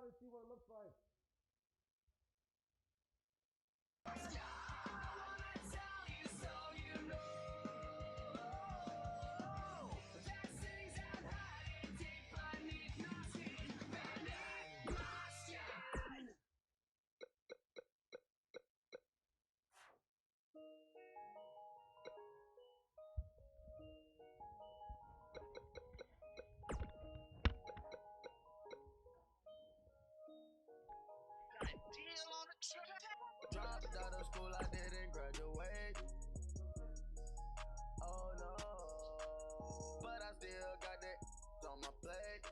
to see what it looks like. Dropped out of school, I didn't graduate. Oh no, but I still got that on my plate.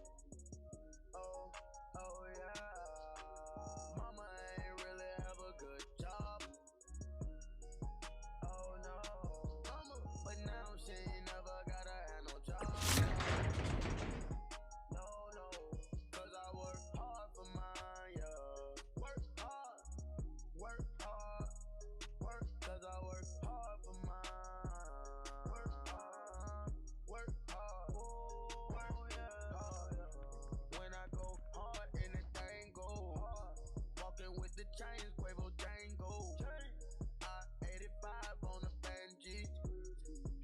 Oh, oh yeah. Mama ain't really have a good job. Oh no, mama, but now she ain't never gotta have no job. No, no, cause I work hard for mine, yeah. Work hard, work hard, work, cause I work hard for mine. Work hard, work hard, oh, work, yeah, oh, yeah. When I go hard, anything go hard. Walking with the chains, Quavo Django. I-85 on the Benji.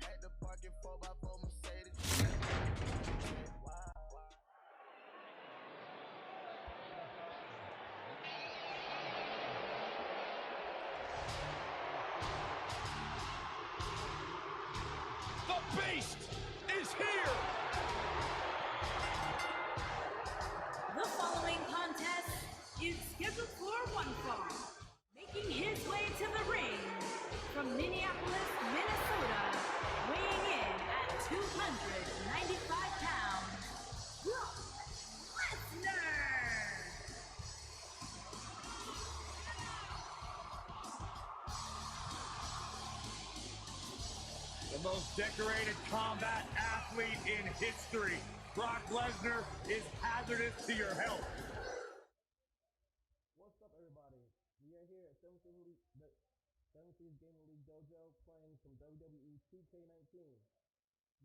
Had to park it 4x4 Mercedes. Wow. The Beast is here! The following contest is scheduled for one fall. Making his way to the ring from Minneapolis, Minnesota, weighing in at 295 pounds, Brock Lesnar! The most decorated combat athlete in history. Brock Lesnar is hazardous to your health. What's up, everybody? We are here at 17th Gaming League Dojo playing some WWE 2K19.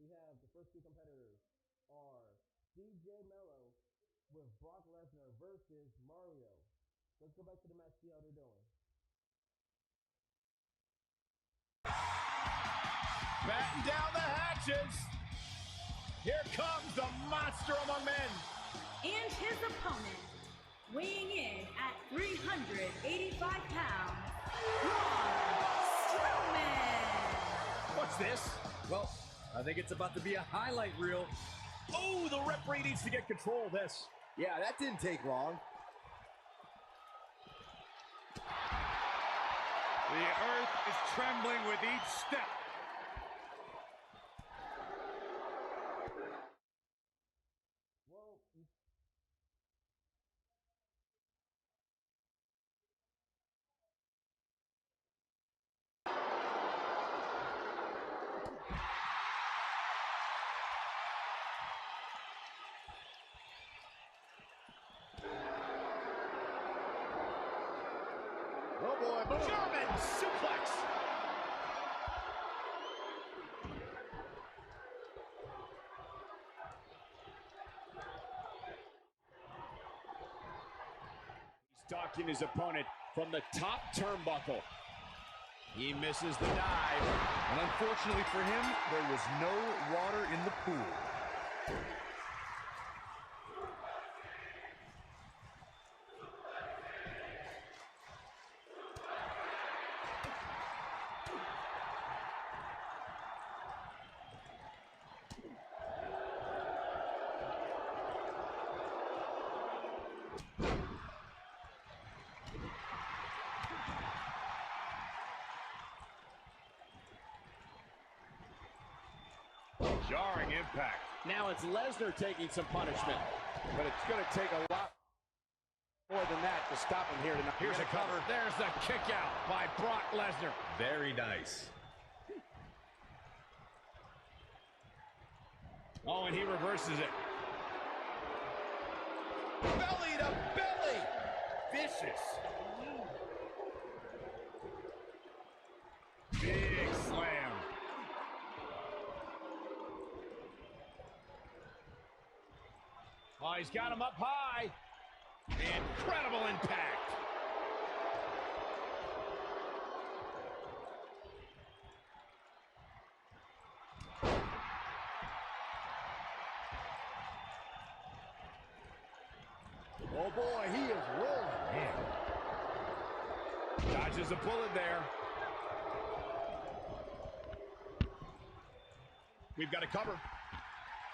We have the first two competitors are DJ Mello with Brock Lesnar versus Mario. Let's go back to the match, see how they're doing. Batten down the hatches. Here comes the monster among men. And his opponent, weighing in at 385 pounds, Braun Strowman! What's this? Well, I think it's about to be a highlight reel. Oh, the referee needs to get control of this. Yeah, that didn't take long. The earth is trembling with each step. Well, Oh boy, boom. German suplex. He's stalking his opponent from the top turnbuckle. He misses the dive. And unfortunately for him, there was no water in the pool. Jarring impact. Now it's Lesnar taking some punishment. But it's going to take a lot more than that to stop him here tonight. Here's a cover. There's the kick out by Brock Lesnar. Very nice. Oh, and he reverses it. Belly to belly. Vicious. Big slam. Oh, he's got him up high. Incredible impact. Oh boy, he is rolling. Man. Dodges a bullet there. We've got a cover.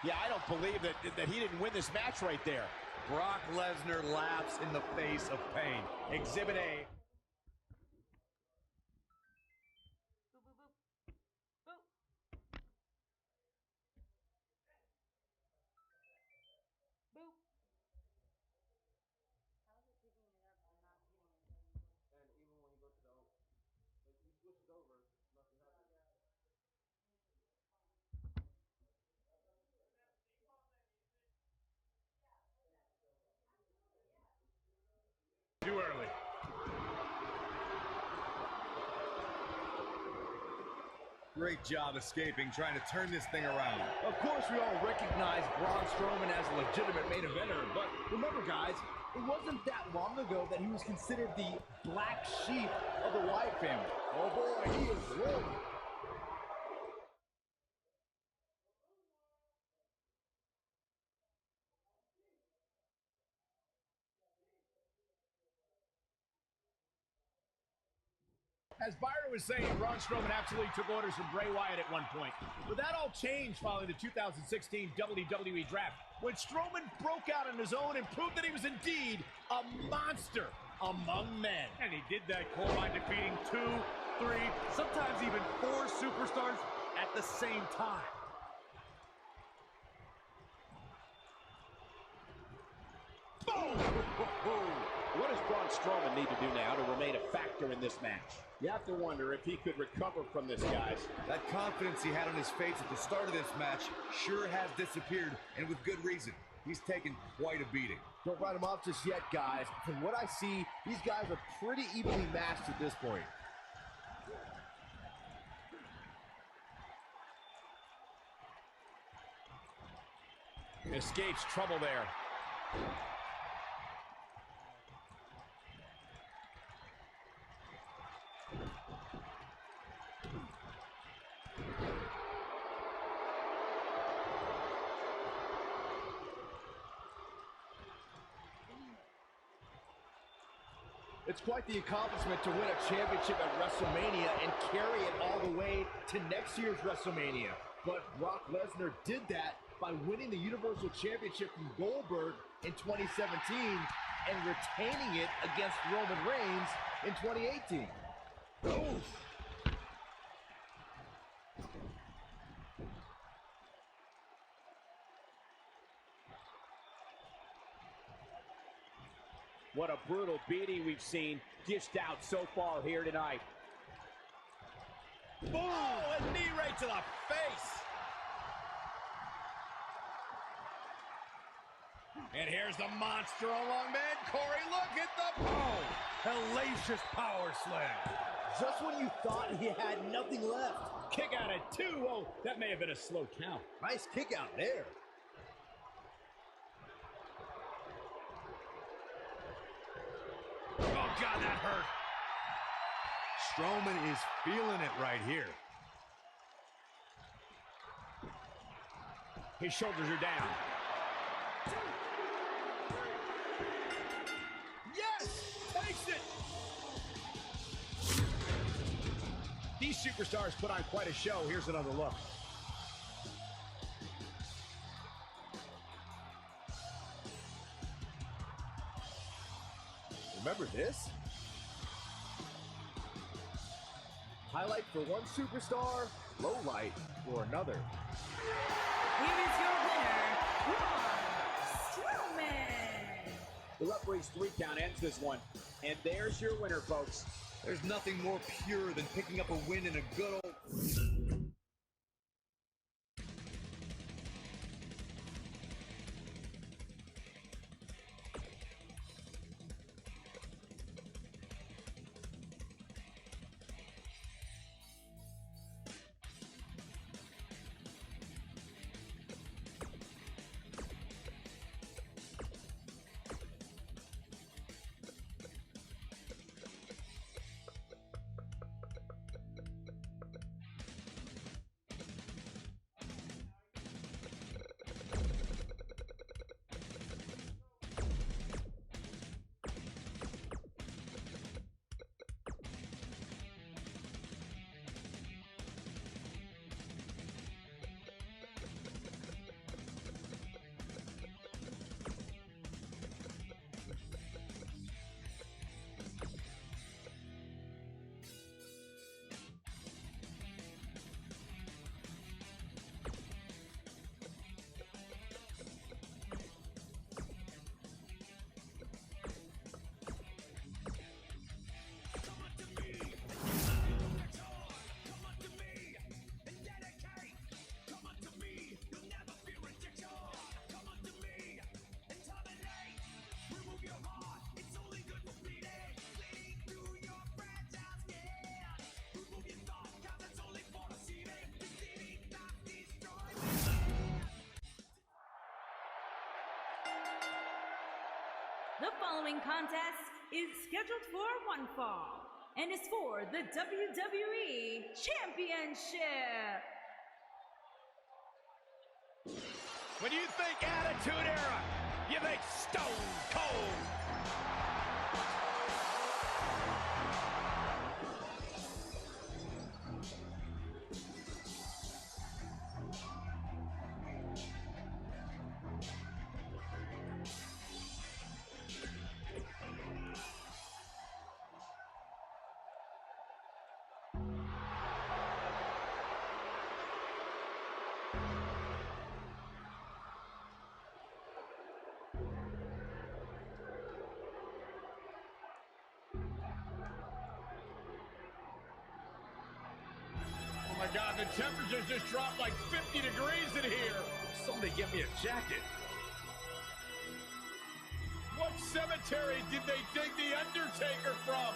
Yeah, I don't believe that he didn't win this match right there. Brock Lesnar laughs in the face of pain. Exhibit A. And even when you go to the, like, he switches over, nothing happens. Too early. Great job escaping, trying to turn this thing around. Of course, we all recognize Braun Strowman as a legitimate main eventer, but remember, guys, it wasn't that long ago that he was considered the black sheep of the Wyatt family. Oh boy, he is rolling. As Byron was saying, Braun Strowman absolutely took orders from Bray Wyatt at one point. But that all changed following the 2016 WWE Draft, when Strowman broke out on his own and proved that he was indeed a monster among men. And he did that, Cole, by defeating 2, 3, sometimes even 4 superstars at the same time. Boom! What does Braun Strowman need to do now to remain a factor in this match? You have to wonder if he could recover from this, guys. That confidence he had on his face at the start of this match sure has disappeared, and with good reason. He's taken quite a beating. Don't write him off just yet, guys. From what I see, these guys are pretty evenly matched at this point. Escapes trouble there. It's quite the accomplishment to win a championship at WrestleMania and carry it all the way to next year's WrestleMania. But Brock Lesnar did that by winning the Universal Championship from Goldberg in 2017 and retaining it against Roman Reigns in 2018. Oof. What a brutal beating we've seen dished out so far here tonight. Boom! A knee right to the face. And here's the monster among men. Corey, look at the hellacious power slam. Just when you thought he had nothing left. Kick out at 2. Oh, that may have been a slow count. Nice kick out there. Oh, God, that hurt. Strowman is feeling it right here. His shoulders are down. Yes! Takes it! These superstars put on quite a show. Here's another look. Remember this? Highlight for one superstar, low light for another. Here is your winner, Braun Strowman. The referee's 3 count ends this one. And there's your winner, folks. There's nothing more pure than picking up a win in a good old... The following contest is scheduled for one fall and is for the WWE Championship. When you think Attitude Era, you think Stone Cold. Oh my God, the temperature's just dropped like 50 degrees in here. Somebody get me a jacket. What cemetery did they dig the Undertaker from?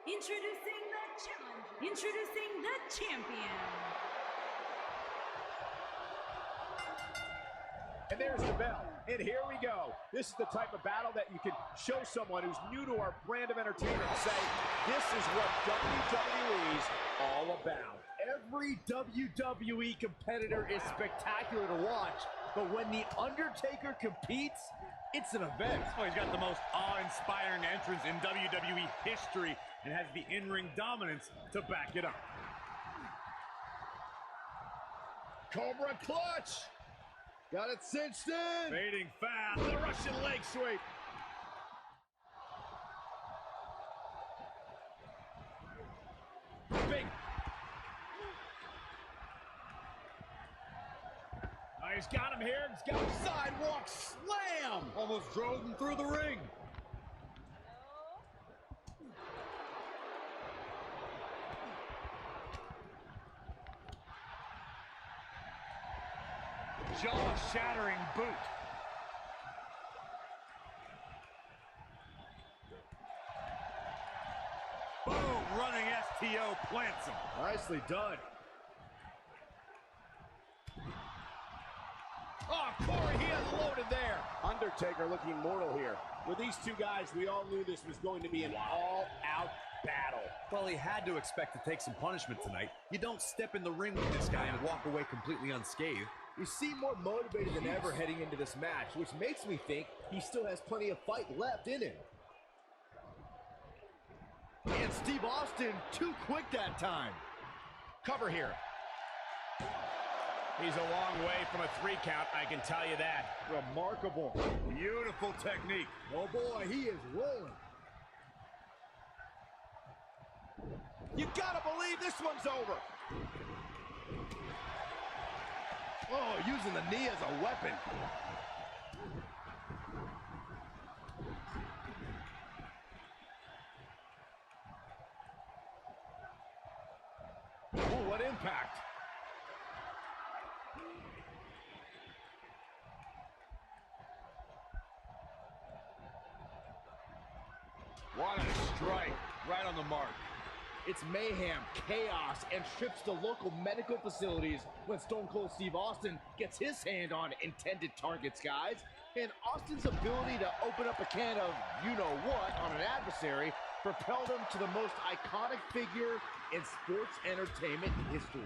Introducing the challenger. Introducing the champion. And there's the bell. And here we go. This is the type of battle that you can show someone who's new to our brand of entertainment and say, this is what WWE's all about. Every WWE competitor is spectacular to watch, but when The Undertaker competes, it's an event. Oh, he's got the most awe-inspiring entrance in WWE history and has the in-ring dominance to back it up. Cobra clutch. Got it cinched in. Fading fast. The Russian leg sweep. Big. Oh, he's got him here. He's got him. Sidewalk slam. Almost drove him through the ring. Jaw-shattering boot. Boom, running STO plants him. Nicely done. Oh, Corey, he unloaded there. Undertaker looking mortal here. With these two guys, we all knew this was going to be an all-out battle. Well, he had to expect to take some punishment tonight. You don't step in the ring with this guy and walk away completely unscathed. We seem more motivated than ever heading into this match, which makes me think he still has plenty of fight left in him. And Steve Austin, too quick that time. Cover here. He's a long way from a 3 count, I can tell you that. Remarkable. Beautiful technique. Oh boy, he is rolling. You gotta believe this one's over. Oh, using the knee as a weapon. Oh, what impact. What a strike. Right on the mark. It's mayhem, chaos, and trips to local medical facilities when Stone Cold Steve Austin gets his hand on intended targets, guys. And Austin's ability to open up a can of you-know-what on an adversary propelled him to the most iconic figure in sports entertainment history.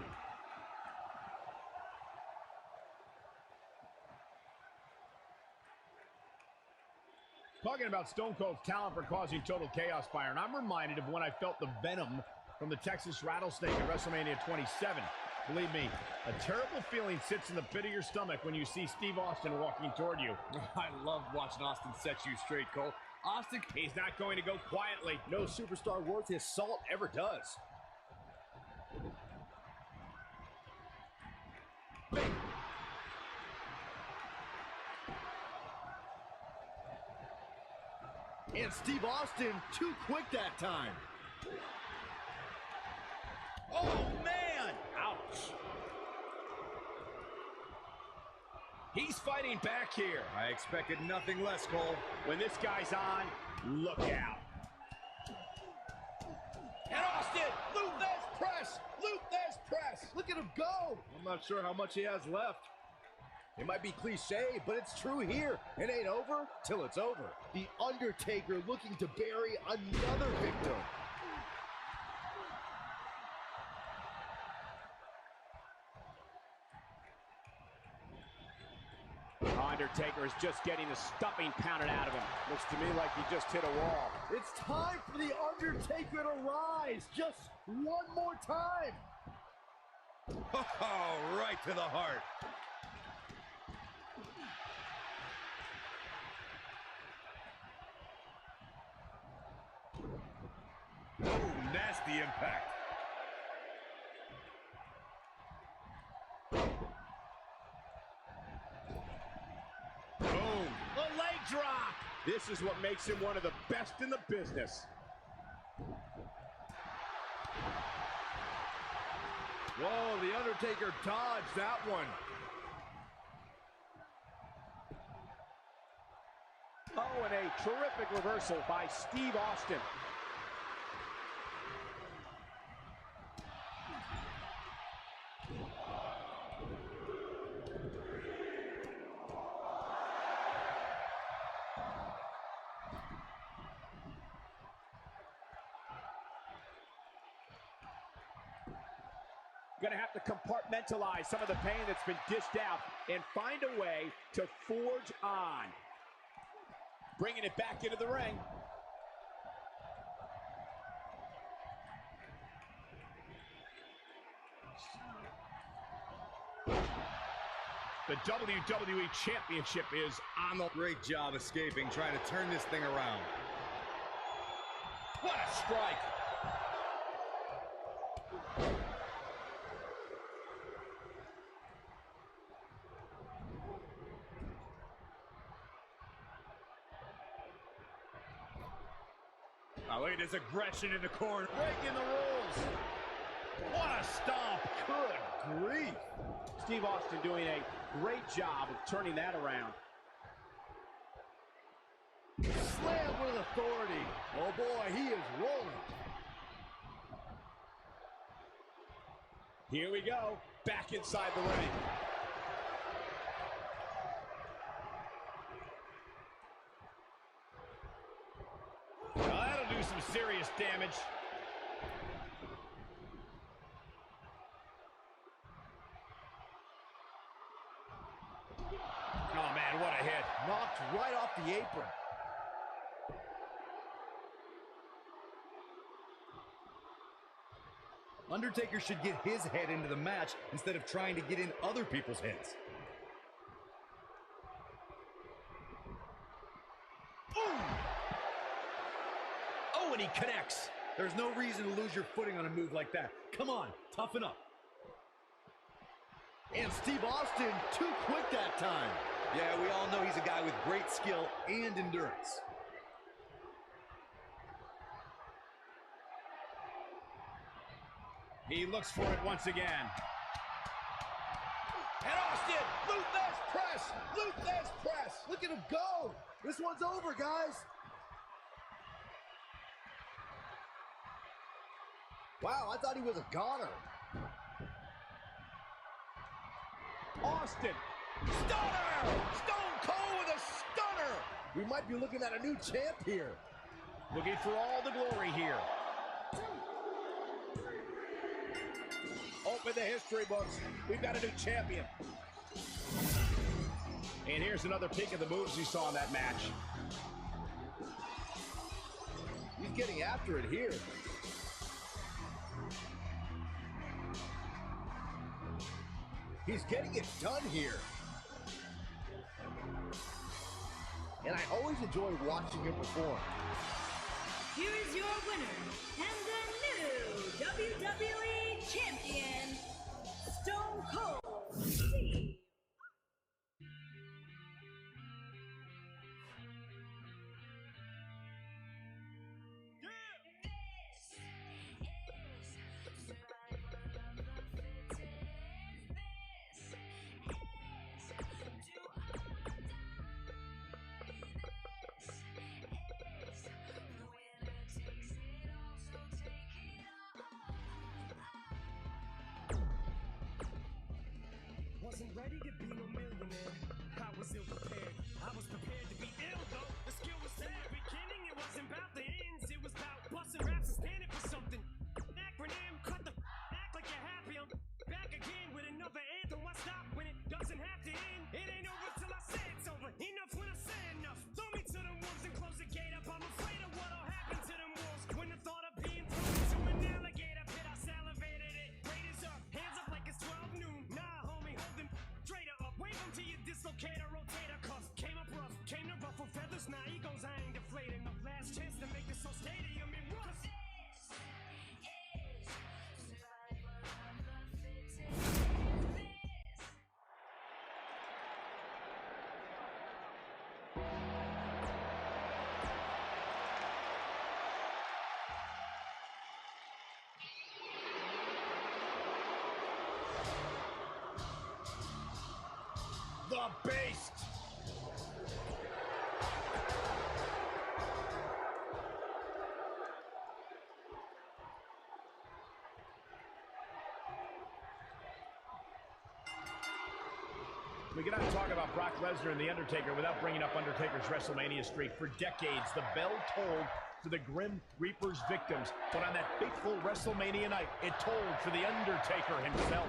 Talking about Stone Cold's talent for causing total chaos, Byron, I'm reminded of when I felt the venom from the Texas Rattlesnake at WrestleMania 27. Believe me, a terrible feeling sits in the pit of your stomach when you see Steve Austin walking toward you. I love watching Austin set you straight, Cole. Austin, He's not going to go quietly. No superstar worth his salt ever does. And Steve Austin, too quick that time. Oh, man! Ouch. He's fighting back here. I expected nothing less, Cole. When this guy's on, look out. And Austin, Luthez press, Luthez press. Look at him go. I'm not sure how much he has left. It might be cliche, but it's true here. It ain't over till it's over. The Undertaker looking to bury another victim. Undertaker is just getting the stuffing pounded out of him. Looks to me like he just hit a wall. It's time for the Undertaker to rise just one more time. Oh, right to the heart. Oh, nasty impact. A leg drop. This is what makes him one of the best in the business. Whoa, the Undertaker dodged that one. Oh, and a terrific reversal by Steve Austin. Going to have to compartmentalize some of the pain that's been dished out and find a way to forge on. Bringing it back into the ring. The WWE Championship is on the... Great job escaping, trying to turn this thing around. What a strike. Now look at his aggression in the corner. Breaking the rules. What a stomp. Good grief. Steve Austin doing a great job of turning that around. Slam with authority. Oh boy, he is rolling. Here we go. Back inside the ring. Now that'll do some serious damage. Oh man, what a hit. Knocked right off the apron. Undertaker should get his head into the match instead of trying to get in other people's heads. Oh, and he connects. There's no reason to lose your footing on a move like that. Come on, toughen up. And Steve Austin, too quick that time. Yeah, we all know he's a guy with great skill and endurance. He looks for it once again. And Austin, Luthez press, Luthez press. Look at him go. This one's over, guys. Wow, I thought he was a goner. Austin. Stunner! Stone Cold with a stunner! We might be looking at a new champ here. Looking for all the glory here. Open the history books. We've got a new champion. And here's another peek of the moves we saw in that match. He's getting after it here. He's getting it done here. And I always enjoy watching him perform. Here is your winner and the new WWE Champion, Stone Cold Steve. Do ready to be no millionaire. I was ill prepared. I was prepared to be ill though. The skill was there. Beginning, it wasn't about the ends. It was about busting raps and standing for something. Acronym, cut the act like you're happy. I'm back again with another anthem. Why stop when it doesn't have to end? It ain't over till I say it's over. Enough when I say enough. Throw me to the wolves and close the gate up. I'm afraid of what'll happen to them wolves. When the thought of being thrown into an alligator pit, I salivated it. Raiders up, hands up like it's 12 noon. Nah, homie, hold them straighter up. Wave them to your dislocator, rotator cuff. Came up rough, came to ruffle feathers. Now egos, I ain't deflating. The last chance to make this whole stadium in rust. The Beast! We cannot talk about Brock Lesnar and The Undertaker without bringing up Undertaker's WrestleMania streak. For decades, the bell tolled for the Grim Reaper's victims, but on that fateful WrestleMania night, it tolled for The Undertaker himself.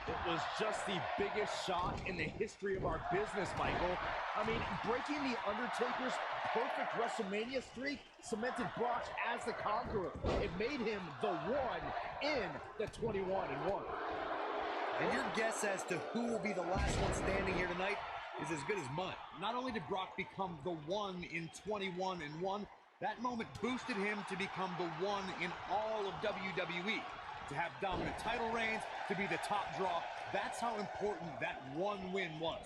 It was just the biggest shot in the history of our business, Michael. I mean, breaking The Undertaker's perfect WrestleMania streak cemented Brock as the conqueror. It made him the one in the 21-1. And your guess as to who will be the last one standing here tonight is as good as mine. Not only did Brock become the one in 21-1, that moment boosted him to become the one in all of WWE. To have dominant title reigns, to be the top draw, that's how important that one win was.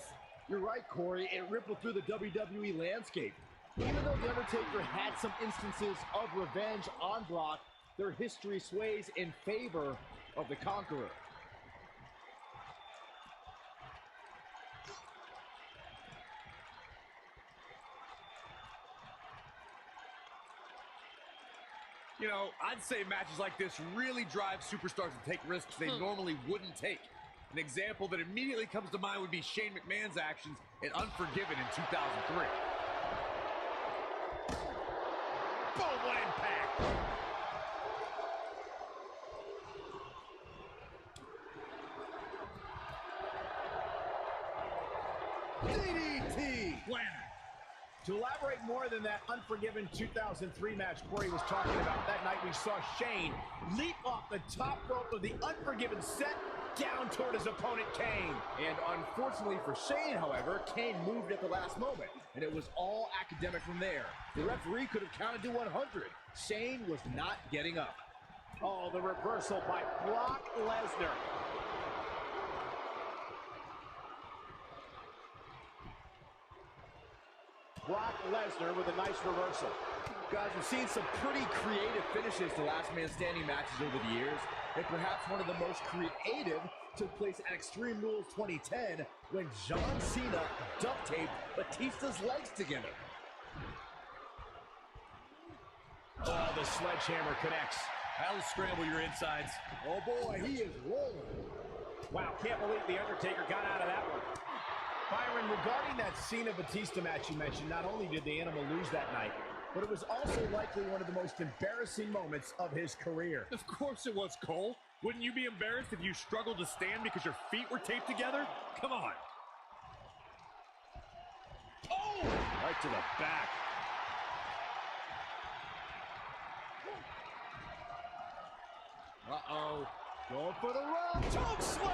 You're right, Corey. It rippled through the WWE landscape. Even though The Undertaker had some instances of revenge on Brock, their history sways in favor of the conqueror. You know, I'd say matches like this really drive superstars to take risks they normally wouldn't take. An example that immediately comes to mind would be Shane McMahon's actions in Unforgiven in 2003. Boom, what impact! DDT! Planner. To elaborate more than that Unforgiven 2003 match Corey was talking about, that night we saw Shane leap off the top rope of the Unforgiven set down toward his opponent, Kane. And unfortunately for Shane, however, Kane moved at the last moment, and it was all academic from there. The referee could have counted to 100. Shane was not getting up. Oh, the reversal by Brock Lesnar. Brock Lesnar with a nice reversal. Guys, we've seen some pretty creative finishes to last man standing matches over the years, and perhaps one of the most creative took place at Extreme Rules 2010 when John Cena duct taped Batista's legs together. Oh, the sledgehammer connects. That'll scramble your insides. Oh boy, he is rolling. Wow, can't believe The Undertaker got out of that one. Byron, regarding that Cena-Batista match you mentioned, not only did the Animal lose that night, but it was also likely one of the most embarrassing moments of his career. Of course it was, Cole. Wouldn't you be embarrassed if you struggled to stand because your feet were taped together? Come on. Oh! Right to the back. Uh-oh. Going for the run. Choke slam!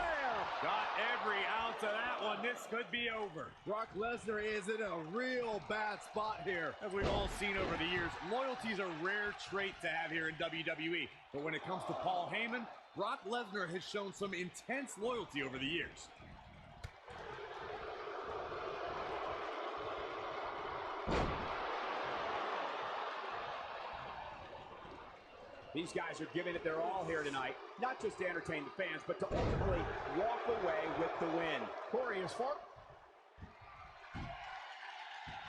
Got every ounce of that one. This could be over. Brock Lesnar is in a real bad spot here. As we've all seen over the years, loyalty is a rare trait to have here in WWE. But when it comes to Paul Heyman, Brock Lesnar has shown some intense loyalty over the years. These guys are giving it their all here tonight, not just to entertain the fans, but to ultimately walk away with the win. Corey, as far...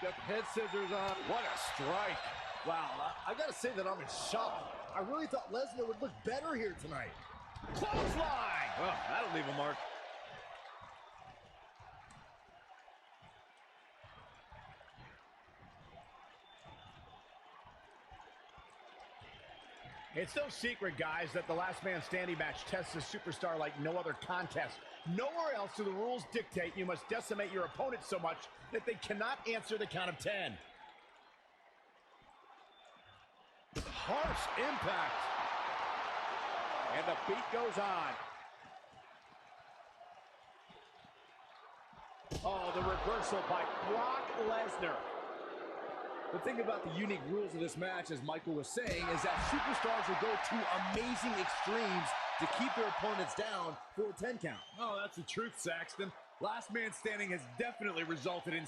Got the head scissors on. What a strike. Wow, I gotta say that I'm in shock. I really thought Lesnar would look better here tonight. Clothesline! Well, that'll leave a mark. It's no secret, guys, that the last man standing match tests a superstar like no other contest. Nowhere else do the rules dictate you must decimate your opponent so much that they cannot answer the count of 10. Harsh impact. And the beat goes on. Oh, the reversal by Brock Lesnar. The thing about the unique rules of this match, as Michael was saying, is that superstars will go to amazing extremes to keep their opponents down for a 10 count. Oh, that's the truth, Saxton. Last man standing has definitely resulted in...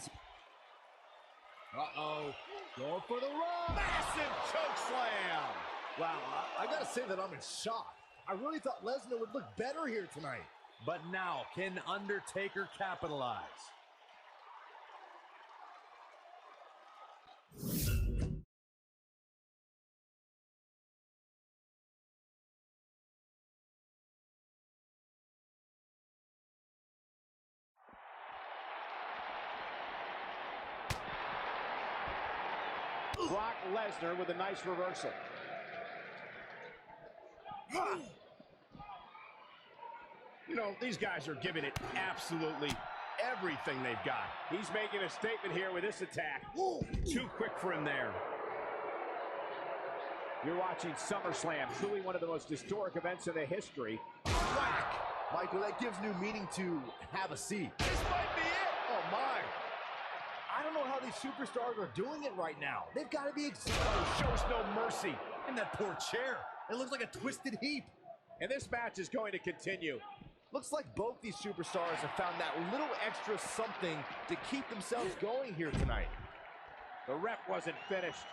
Uh-oh. Going for the run. Massive choke slam. Wow, I gotta say that I'm in shock. I really thought Lesnar would look better here tonight. But now, can Undertaker capitalize? Brock Lesnar with a nice reversal. You know, these guys are giving it absolutely everything they've got. He's making a statement here with this attack. Too quick for him there. You're watching SummerSlam, truly one of the most historic events in the history. Whack! Michael, that gives new meaning to have a seat. This might be it. Oh, my. I don't know how these superstars are doing it right now. They've got to be excited. Shows no mercy. And that poor chair. It looks like a twisted heap. And this match is going to continue. Looks like both these superstars have found that little extra something to keep themselves going here tonight. The ref wasn't finished.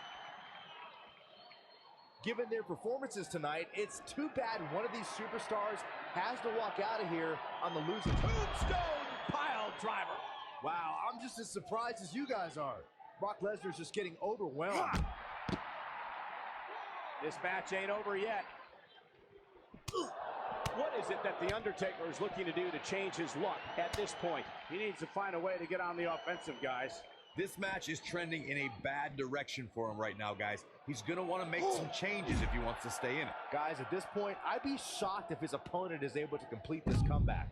Given their performances tonight, it's too bad one of these superstars has to walk out of here on the losing. Tombstone pile driver. Wow, I'm just as surprised as you guys are. Brock Lesnar's just getting overwhelmed. This match ain't over yet. What is it that The Undertaker is looking to do to change his luck at this point? He needs to find a way to get on the offensive, guys. This match is trending in a bad direction for him right now, guys. He's going to want to make some changes if he wants to stay in it. Guys, at this point, I'd be shocked if his opponent is able to complete this comeback.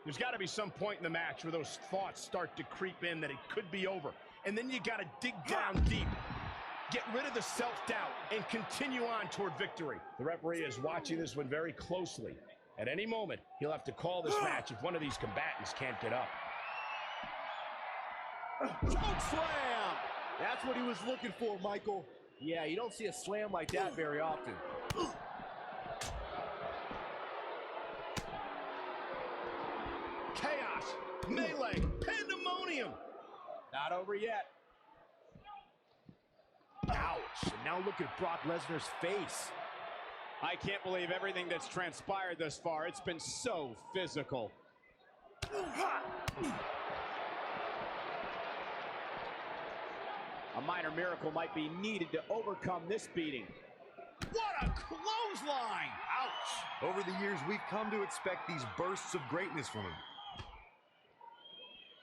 There's got to be some point in the match where those thoughts start to creep in that it could be over. And then you got to dig down deep. Get rid of the self-doubt and continue on toward victory. The referee is watching this one very closely. At any moment, he'll have to call this match if one of these combatants can't get up. Choke slam! That's what he was looking for, Michael. Yeah, you don't see a slam like that very often. Chaos, melee, pandemonium. Not over yet. Ouch, and now look at Brock Lesnar's face. I can't believe everything that's transpired thus far. It's been so physical. A minor miracle might be needed to overcome this beating. What a clothesline! Ouch! Over the years, we've come to expect these bursts of greatness from him.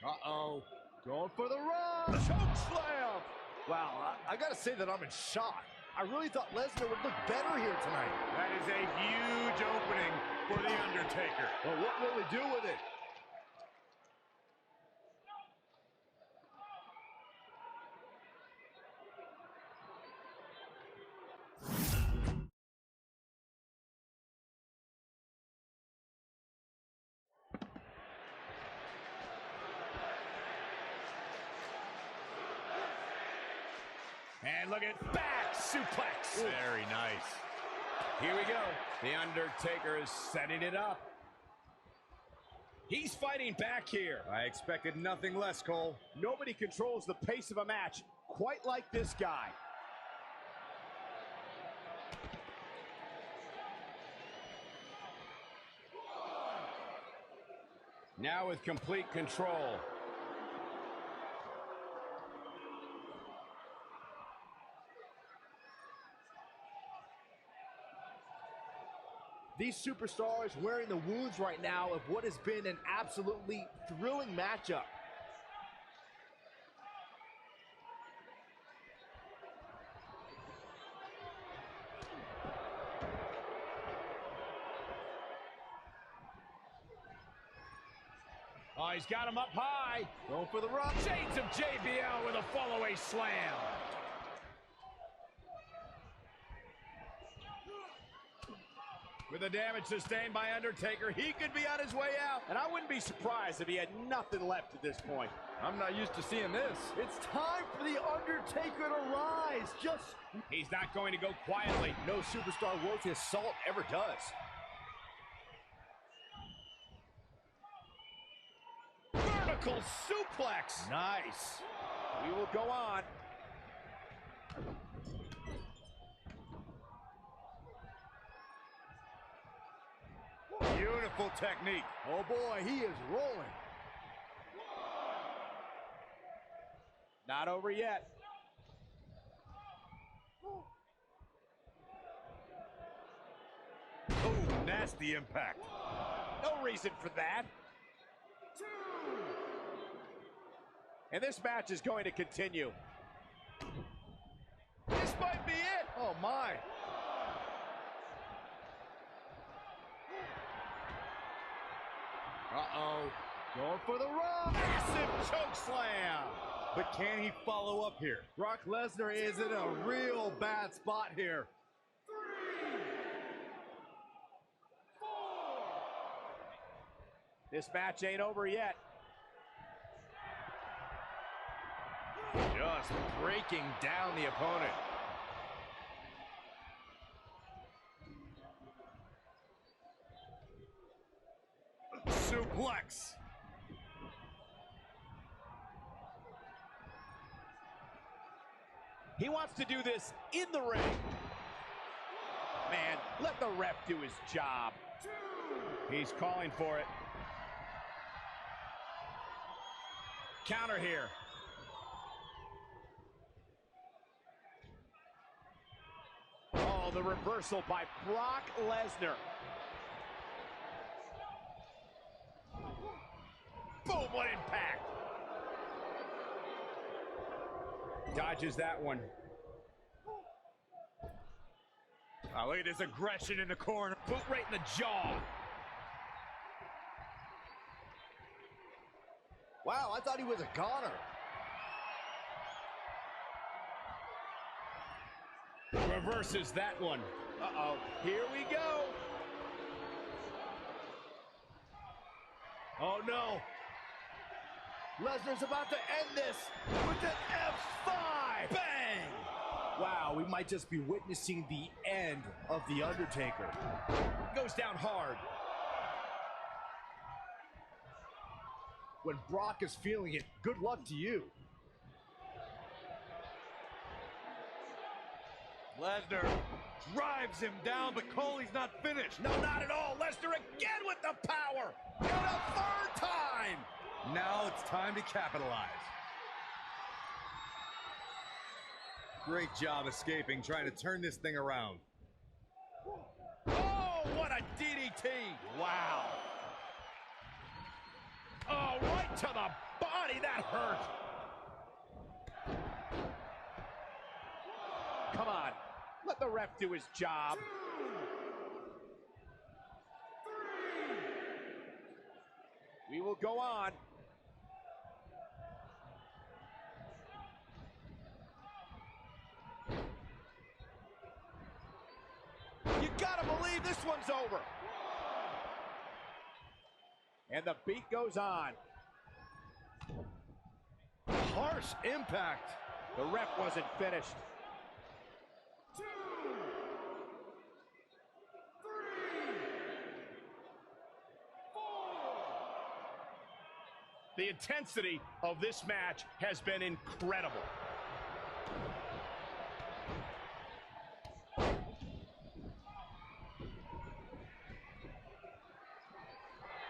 Uh-oh. Going for the run. Choke slam! Wow, I gotta say that I'm in shock. I really thought Lesnar would look better here tonight. That is a huge opening for The Undertaker. Well, what will he do with it? And look at back suplex. Very nice. Here we go. The Undertaker is setting it up. He's fighting back here. I expected nothing less, Cole. Nobody controls the pace of a match quite like this guy. Now with complete control. These superstars wearing the wounds right now of what has been an absolutely thrilling matchup. he's got him up high. Going for the run. Shades of JBL with a fallaway slam. With the damage sustained by Undertaker, he could be on his way out. And I wouldn't be surprised if he had nothing left at this point. I'm not used to seeing this. It's time for the Undertaker to rise. He's not going to go quietly. No superstar worth his salt ever does. Vertical suplex. Nice. We will go on. Beautiful technique. Oh boy, he is rolling. Not over yet. Oh, nasty impact. No reason for that. And this match is going to continue. This might be it. Oh my. Uh-oh. Going for the run. Massive choke slam. But can he follow up here? Brock Lesnar is in a real bad spot here. 3, 4. This match ain't over yet. Just breaking down the opponent. Suplex. He wants to do this in the ring. Man, let the ref do his job. He's calling for it. Counter here. Oh, the reversal by Brock Lesnar. Boom, what impact. Dodges that one. Oh, look at this aggression in the corner. Boot right in the jaw. Wow, I thought he was a goner. Reverses that one. Uh-oh, here we go. Oh no. Lesnar's about to end this with an F5. Bang! Wow, we might just be witnessing the end of The Undertaker. Goes down hard. When Brock is feeling it, good luck to you. Lesnar drives him down, but Cole's not finished. No, not at all. Lesnar again with the power. And a third time. Now it's time to capitalize. Great job escaping, trying to turn this thing around. Oh, what a DDT. Wow. Oh, right to the body. That hurt. Come on, let the ref do his job. 3. We will go on. You gotta believe this one's over. And the beat goes on. Harsh impact. The ref wasn't finished. 2, 3, 4. The intensity of this match has been incredible.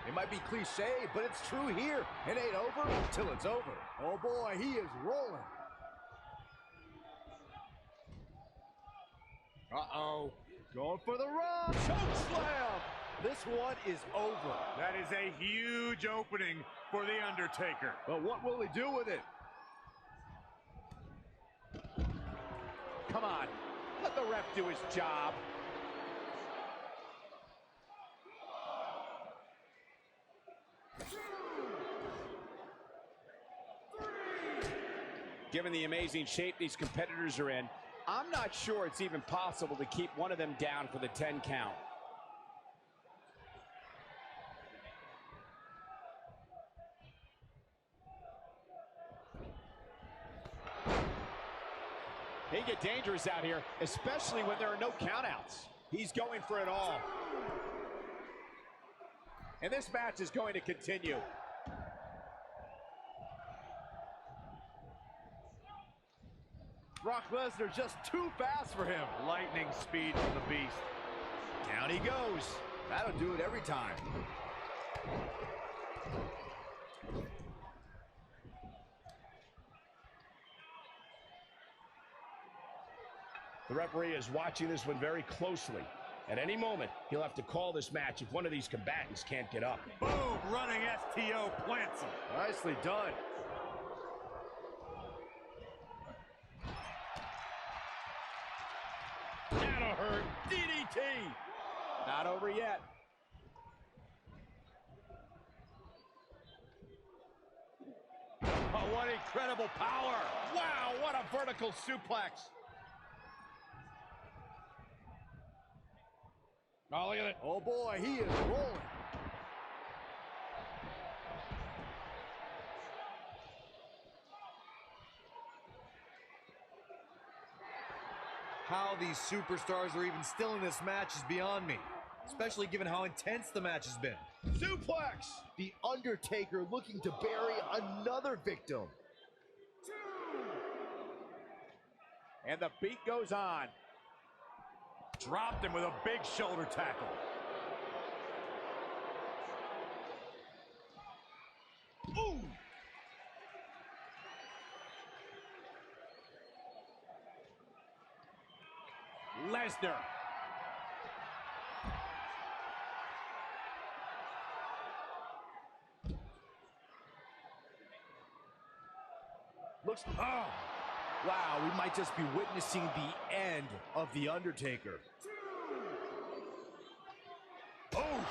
It might be cliche, but it's true here. It ain't over till it's over. Oh boy, he is rolling. Uh-oh. Going for the run. Choke slam. This one is over. That is a huge opening for The Undertaker. But what will he do with it? Come on, let the ref do his job. Given the amazing shape these competitors are in, I'm not sure it's even possible to keep one of them down for the 10 count. They get dangerous out here, especially when there are no countouts. He's going for it all. And this match is going to continue. Brock Lesnar just too fast for him. Lightning speed from the Beast. Down he goes. That'll do it every time. The referee is watching this one very closely. At any moment, he'll have to call this match if one of these combatants can't get up. Boom! Running STO plants him. Nicely done. That'll hurt. DDT. Not over yet. Oh, what incredible power. Wow, what a vertical suplex. Oh, look at it. Oh boy, he is rolling. How these superstars are even still in this match is beyond me, especially given how intense the match has been. Suplex. The Undertaker looking to bury another victim. And the beat goes on. Dropped him with a big shoulder tackle. Ooh. Lesnar. Looks, oh, wow, we might just be witnessing the end of The Undertaker. Oh!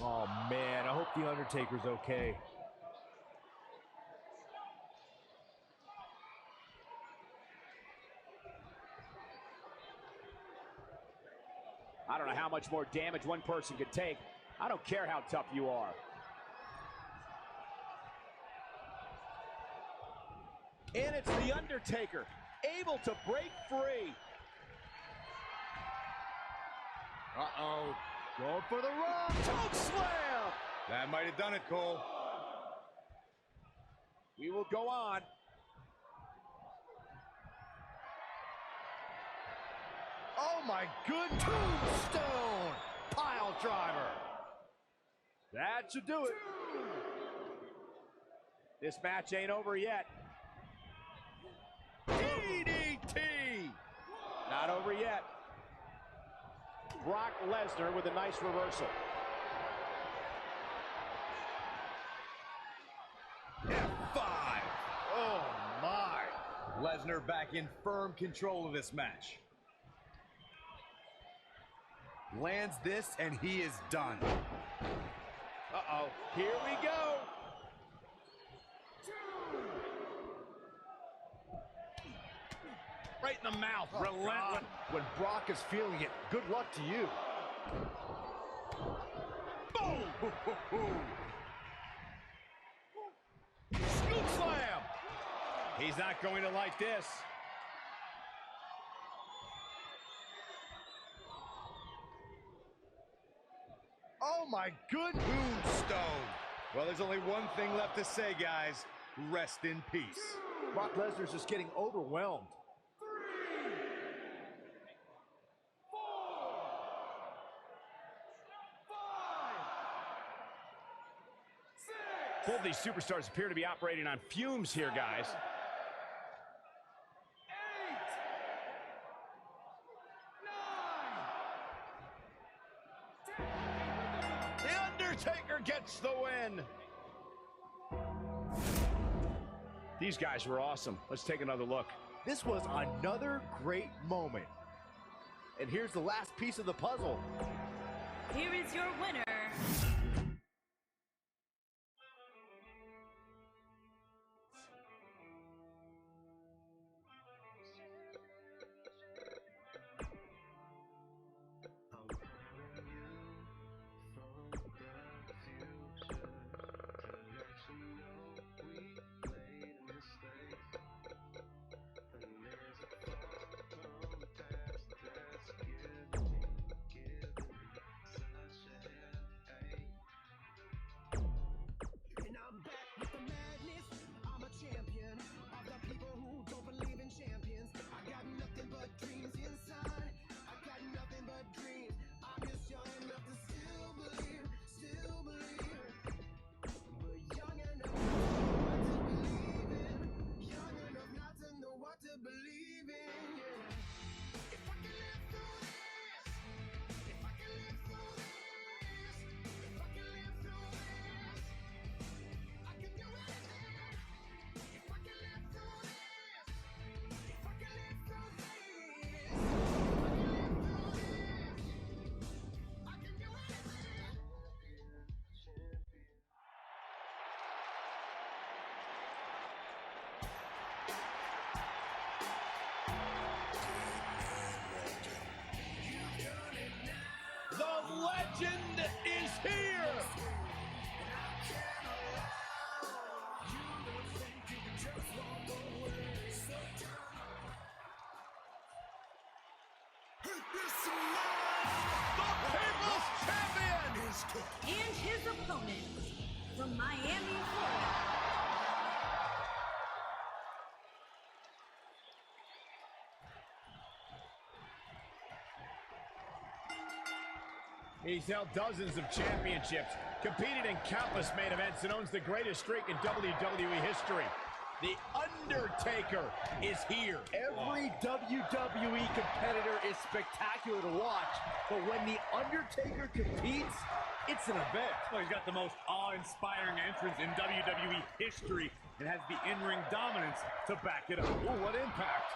Oh man, I hope The Undertaker's okay. I don't know how much more damage one person could take. I don't care how tough you are. And it's The Undertaker, able to break free. Uh-oh, going for the run. Choke slam! That might have done it, Cole. We will go on. Oh my good tombstone! Pile driver. That should do it. This match ain't over yet. DDT. Not over yet. Brock Lesnar with a nice reversal. F5. Oh my. Lesnar back in firm control of this match. Lands this and he is done. Uh-oh, here we go. Right in the mouth. Oh, relentless. When Brock is feeling it, good luck to you. Boom! Scoop slam! He's not going to like this. Oh my good tombstone. Well, there's only one thing left to say, guys. Rest in peace. Brock Lesnar's just getting overwhelmed. Both of these superstars appear to be operating on fumes here, guys. 8, 9. The Undertaker gets the win. These guys were awesome. Let's take another look. This was another great moment. And here's the last piece of the puzzle. Here is your winner, legend is here! And his opponent, from Miami, Florida. He's held dozens of championships, competed in countless main events, and owns the greatest streak in WWE history. The Undertaker is here. Every WWE competitor is spectacular to watch, but when The Undertaker competes, it's an event. Well, he's got the most awe-inspiring entrance in WWE history and has the in-ring dominance to back it up. Ooh, what impact.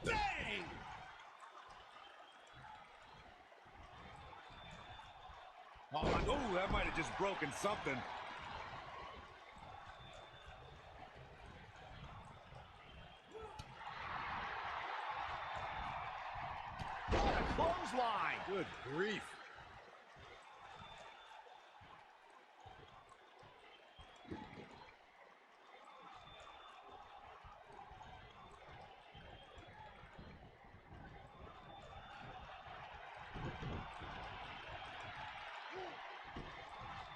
Bang! Oh, that might have just broken something. What a clothesline! Good grief.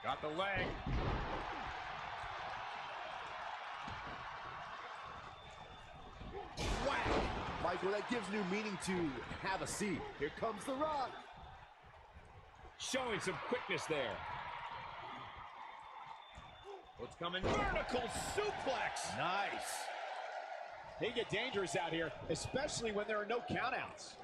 Got the leg. Whack! Michael, that gives new meaning to have a seat. Here comes The Rock. Showing some quickness there. What's coming? Vertical suplex! Nice. They get dangerous out here, especially when there are no countouts.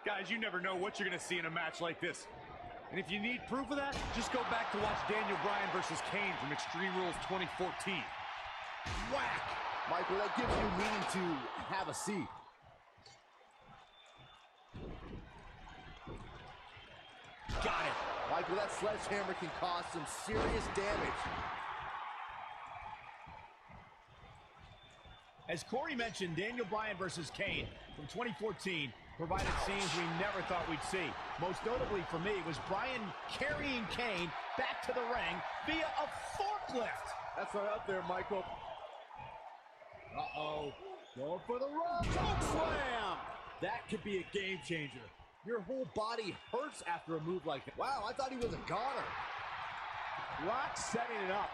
Guys, you never know what you're going to see in a match like this. And if you need proof of that, just go back to watch Daniel Bryan versus Kane from Extreme Rules 2014. Whack! Michael, that gives you meaning to have a seat. Got it. Michael, that sledgehammer can cause some serious damage. As Corey mentioned, Daniel Bryan versus Kane from 2014 provided scenes we never thought we'd see. Most notably for me was Bryan carrying Kane back to the ring via a forklift. That's not up there, Michael. Uh-oh. Going for the run. Choke slam! That could be a game changer. Your whole body hurts after a move like that. Wow, I thought he was a goner. Rock setting it up.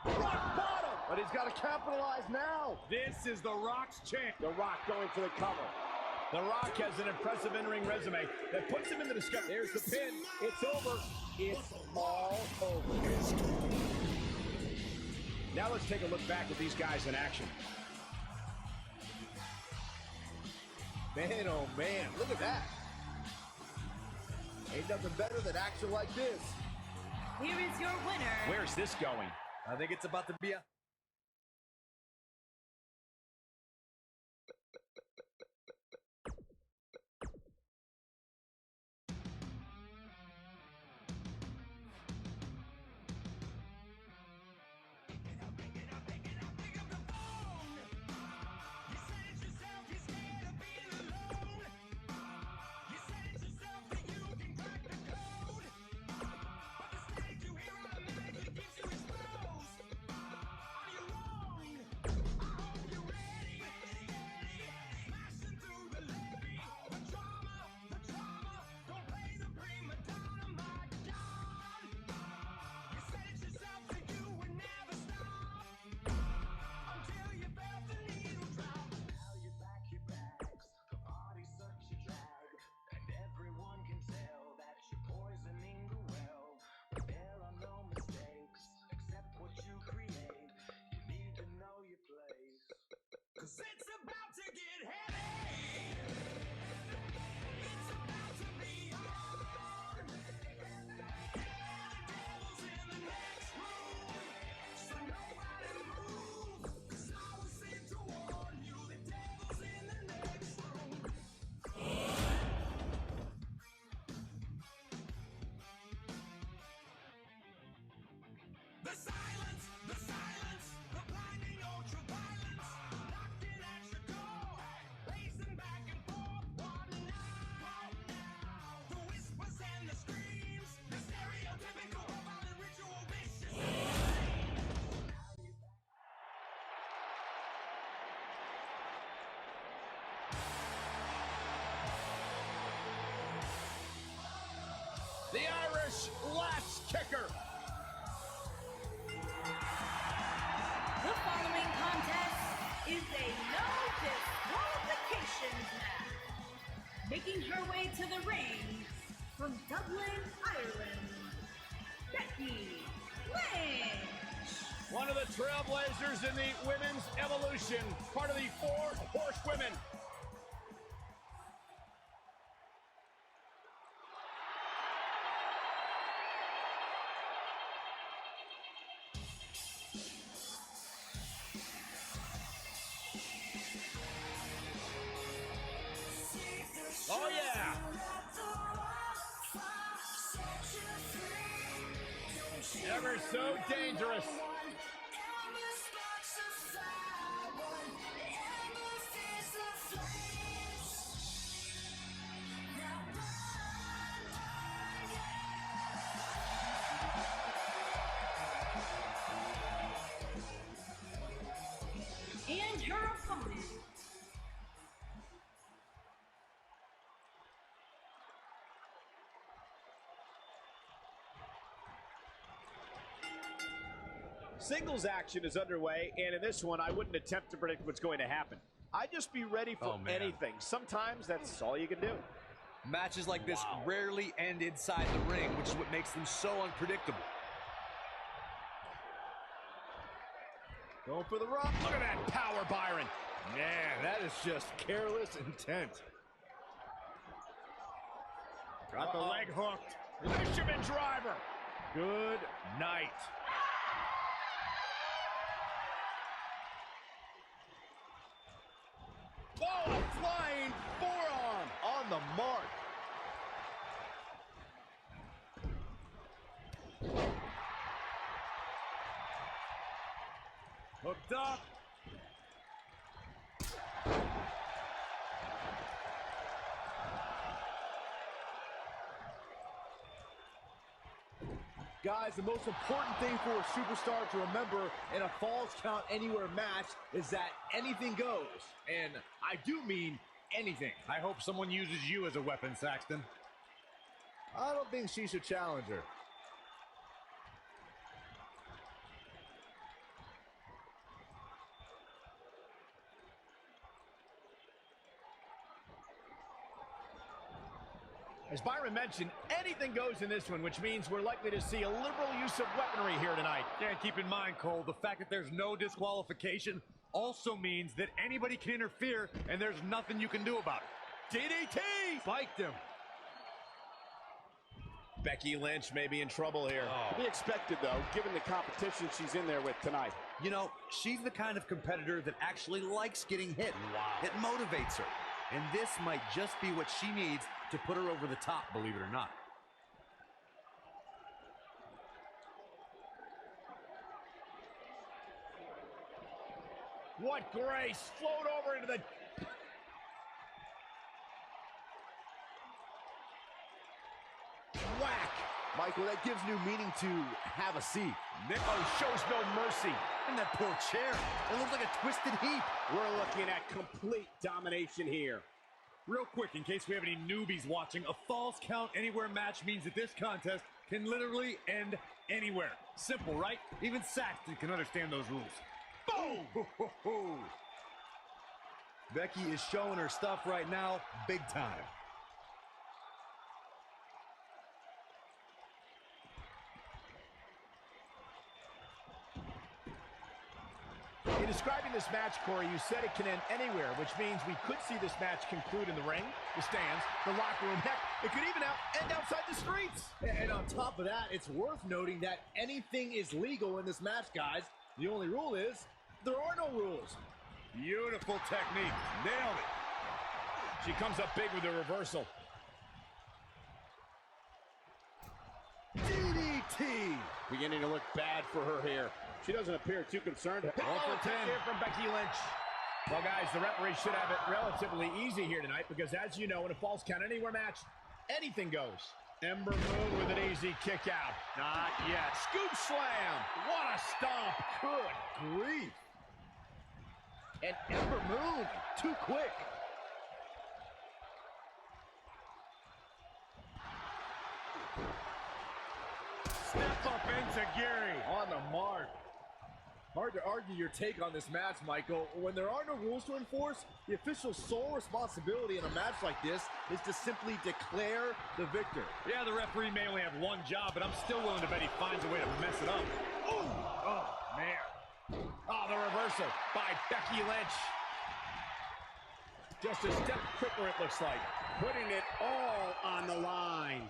Rock bottom! But he's got to capitalize now. This is The Rock's chance. The Rock going for the cover. The Rock has an impressive in-ring resume that puts him in the discussion. There's the pin. It's over. It's all over. Now let's take a look back at these guys in action. Man, oh man, look at that. Ain't nothing better than action like this. Here is your winner. Where's this going? I think it's about to be a... One of the trailblazers in the women's evolution, part of the 4 horsewomen. Oh, yeah. Ever so dangerous. And her opponent, Singles action is underway, and in this one, I wouldn't attempt to predict what's going to happen. I'd just be ready for anything. Sometimes that's all you can do. Matches like this rarely end inside the ring, which is what makes them so unpredictable. Going for the run. Look at that power, Byron. Man, that is just careless intent. Got the leg hooked. Fisherman driver. Good night. Oh, a flying forearm on the mark. Hooked up. Guys, the most important thing for a superstar to remember in a Falls Count Anywhere match is that anything goes. And I do mean anything. I hope someone uses you as a weapon, Saxton. I don't think she should challenge her. As Byron mentioned, anything goes in this one, which means we're likely to see a liberal use of weaponry here tonight. Yeah, and keep in mind, Cole, the fact that there's no disqualification also means that anybody can interfere, and there's nothing you can do about it. DDT! Spiked him. Becky Lynch may be in trouble here. To be expected, though, given the competition she's in there with tonight. You know, she's the kind of competitor that actually likes getting hit. It motivates her. And this might just be what she needs to put her over the top, believe it or not. What grace! Float over into the... Whack! Michael, that gives new meaning to have a seat. Shows no mercy. And that poor chair. It looks like a twisted heap. We're looking at complete domination here. Real quick, in case we have any newbies watching, a Falls Count Anywhere match means that this contest can literally end anywhere. Simple, right? Even Saxton can understand those rules. Boom! Becky is showing her stuff right now, big time. In describing this match, Corey, you said it can end anywhere, which means we could see this match conclude in the ring, the stands, the locker room. Heck, it could even end outside the streets. And on top of that, it's worth noting that anything is legal in this match, guys. The only rule is there are no rules. Beautiful technique. Nailed it. She comes up big with the reversal. DDT! Beginning to look bad for her here. She doesn't appear too concerned. All for 10 here from Becky Lynch. Well, guys, the referee should have it relatively easy here tonight because, as you know, in a Falls Count Anywhere match, anything goes. Ember Moon with an easy kick out. Not yet. Scoop slam. What a stomp. Good grief. And Ember Moon, too quick. Step up Enziguri on the mark. Hard to argue your take on this match, Michael. When there are no rules to enforce, the official's sole responsibility in a match like this is to simply declare the victor. Yeah, the referee may only have one job, but I'm still willing to bet he finds a way to mess it up. Oh, Man. Oh, the reversal by Becky Lynch. Just a step quicker, it looks like. Putting it all on the line.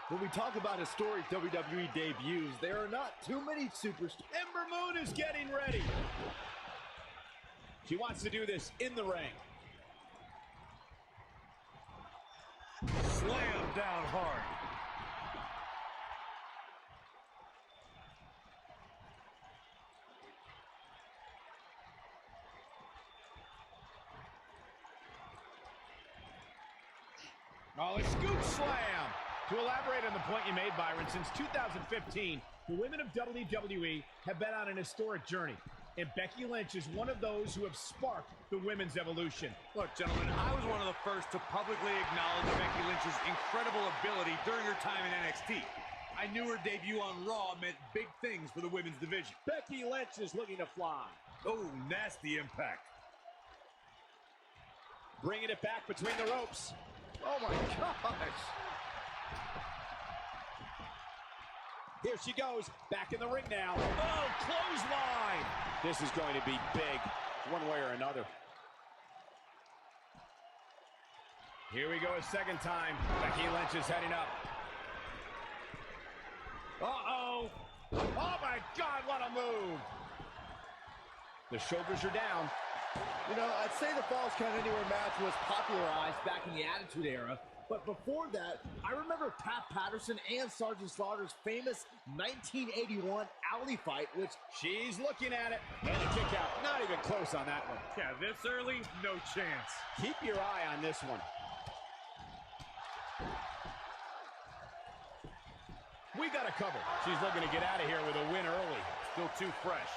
When we talk about historic WWE debuts, there are not too many superstars. Ember Moon is getting ready. She wants to do this in the ring. Slam down hard. Oh, a scoop slam. To elaborate on the point you made, Byron, since 2015, the women of WWE have been on an historic journey. And Becky Lynch is one of those who have sparked the women's evolution. Look, gentlemen, I was one of the first to publicly acknowledge Becky Lynch's incredible ability during her time in NXT. I knew her debut on Raw meant big things for the women's division. Becky Lynch is looking to fly. Oh, nasty impact. Bringing it back between the ropes. Oh my gosh. Here she goes, back in the ring now. Oh, clothesline! This is going to be big, one way or another. Here we go a second time. Becky Lynch is heading up. Uh-oh! Oh my God, what a move! The shoulders are down. You know, I'd say the Falls Count Anywhere match was popularized back in the Attitude Era. But before that, I remember Pat Patterson and Sergeant Slaughter's famous 1981 alley fight, which... She's looking at it. And a kick out. Not even close on that one. Yeah, this early, no chance. Keep your eye on this one. We got a cover. She's looking to get out of here with a win early. Still too fresh.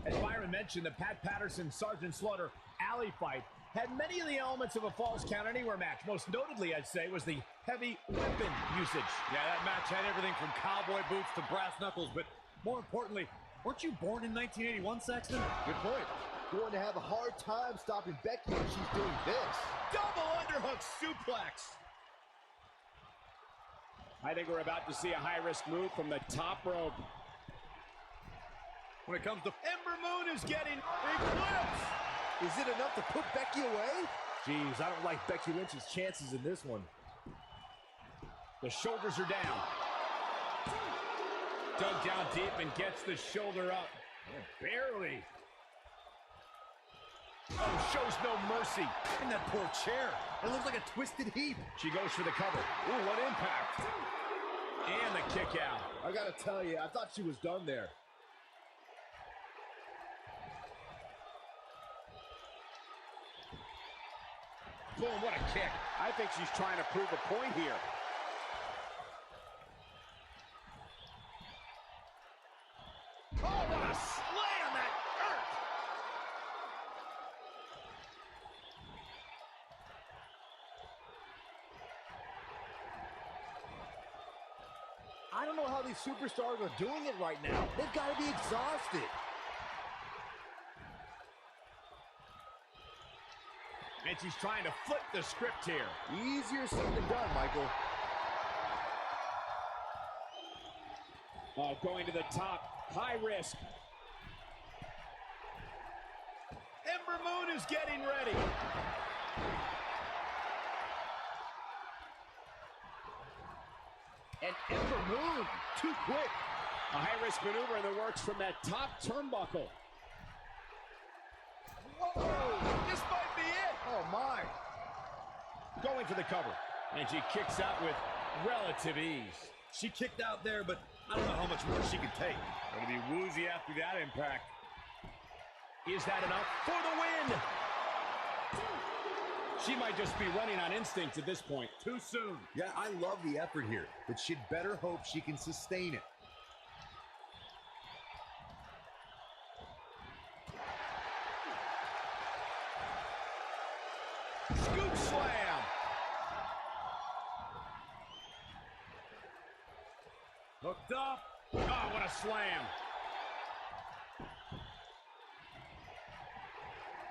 As Byron mentioned, the Pat Patterson Sergeant Slaughter alley fight had many of the elements of a Falls Count Anywhere match. Most notably, I'd say, was the heavy weapon usage. Yeah, that match had everything from cowboy boots to brass knuckles, but more importantly, weren't you born in 1981, Saxton? Good point. Going to have a hard time stopping Becky when she's doing this. Double underhook suplex. I think we're about to see a high-risk move from the top rope. When it comes to Ember Moon is getting eclipsed. Is it enough to put Becky away? Jeez, I don't like Becky Lynch's chances in this one. The shoulders are down. Dug down deep and gets the shoulder up. Barely. Oh, shows no mercy. And that poor chair. It looks like a twisted heap. She goes for the cover. Ooh, what impact. And the kick out. I gotta tell you, I thought she was done there. Boom, what a kick. I think she's trying to prove a point here. Oh, what a slam that hurt. I don't know how these superstars are doing it right now. They've got to be exhausted. And she's trying to flip the script here. Easier said than done, Michael. Oh, going to the top. High risk. Ember Moon is getting ready. And Ember Moon, too quick. A high-risk maneuver in the works from that top turnbuckle. Whoa! This might be it. Oh, my. Going for the cover. And she kicks out with relative ease. She kicked out there, but I don't know how much more she can take. Gonna be woozy after that impact. Is that enough for the win? She might just be running on instinct at this point. Too soon. Yeah, I love the effort here, but she'd better hope she can sustain it. Scoop slam. Hooked up. Oh, what a slam.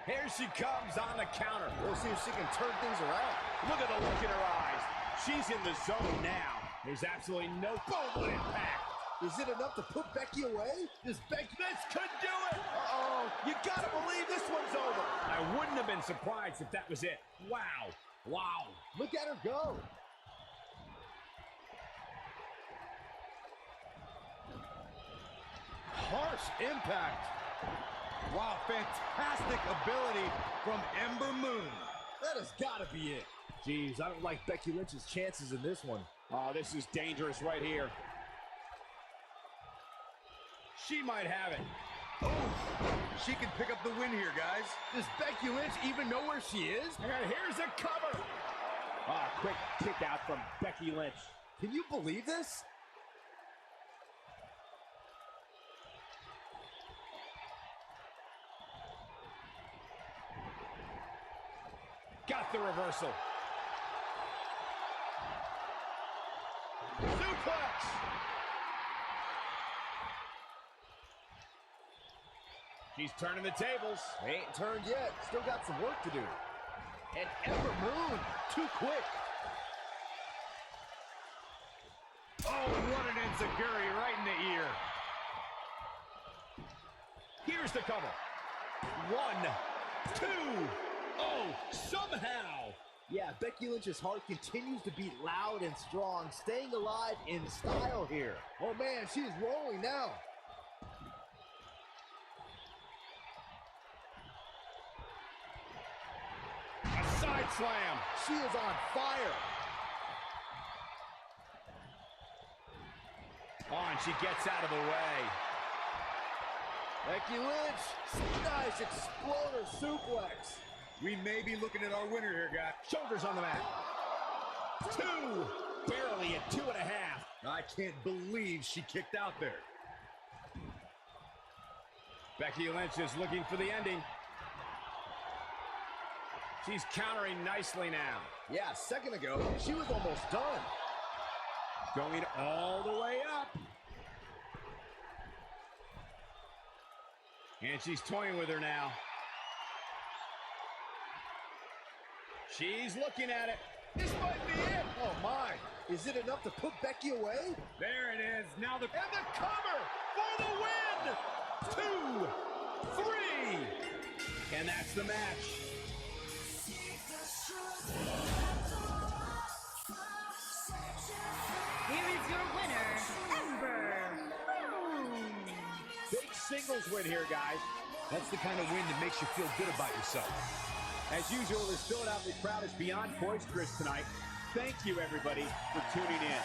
Here she comes on the counter. We'll see if she can turn things around. Look at the look in her eyes. She's in the zone now. There's absolutely no boom, what impact. Is it enough to put Becky away? This could do it. Uh-oh, you gotta believe this one's over. I wouldn't have been surprised if that was it. Wow, wow. Look at her go. Harsh impact. Wow, fantastic ability from Ember Moon. That has got to be it. Jeez, I don't like Becky Lynch's chances in this one. Oh, this is dangerous right here. She might have it. Oh, she can pick up the win here, guys. Does Becky Lynch even know where she is? And here's a cover. Ah, quick kick out from Becky Lynch. Can you believe this? Got the reversal. Suplex. She's turning the tables. They ain't turned yet. Still got some work to do. And Ember Moon, too quick. Oh, what an enziguri right in the ear. Here's the cover. 1, 2. Oh, somehow. Yeah, Becky Lynch's heart continues to beat loud and strong, staying alive in style here. Oh man, she's rolling now. A side slam. She is on fire. Oh, and she gets out of the way. Becky Lynch, nice exploder suplex. We may be looking at our winner here, guys. Shoulders on the mat. 2. Barely at 2.5. I can't believe she kicked out there. Becky Lynch is looking for the ending. She's countering nicely now. Yeah, a second ago, she was almost done. Going all the way up. And she's toying with her now. She's looking at it. This might be it. Oh my. Is it enough to put Becky away? There it is. Now And the cover for the win. 2, 3. And that's the match. Here is your winner, Ember Moon. Big singles win here, guys. That's the kind of win that makes you feel good about yourself. As usual, this Philadelphia crowd is beyond boisterous tonight. Thank you, everybody, for tuning in.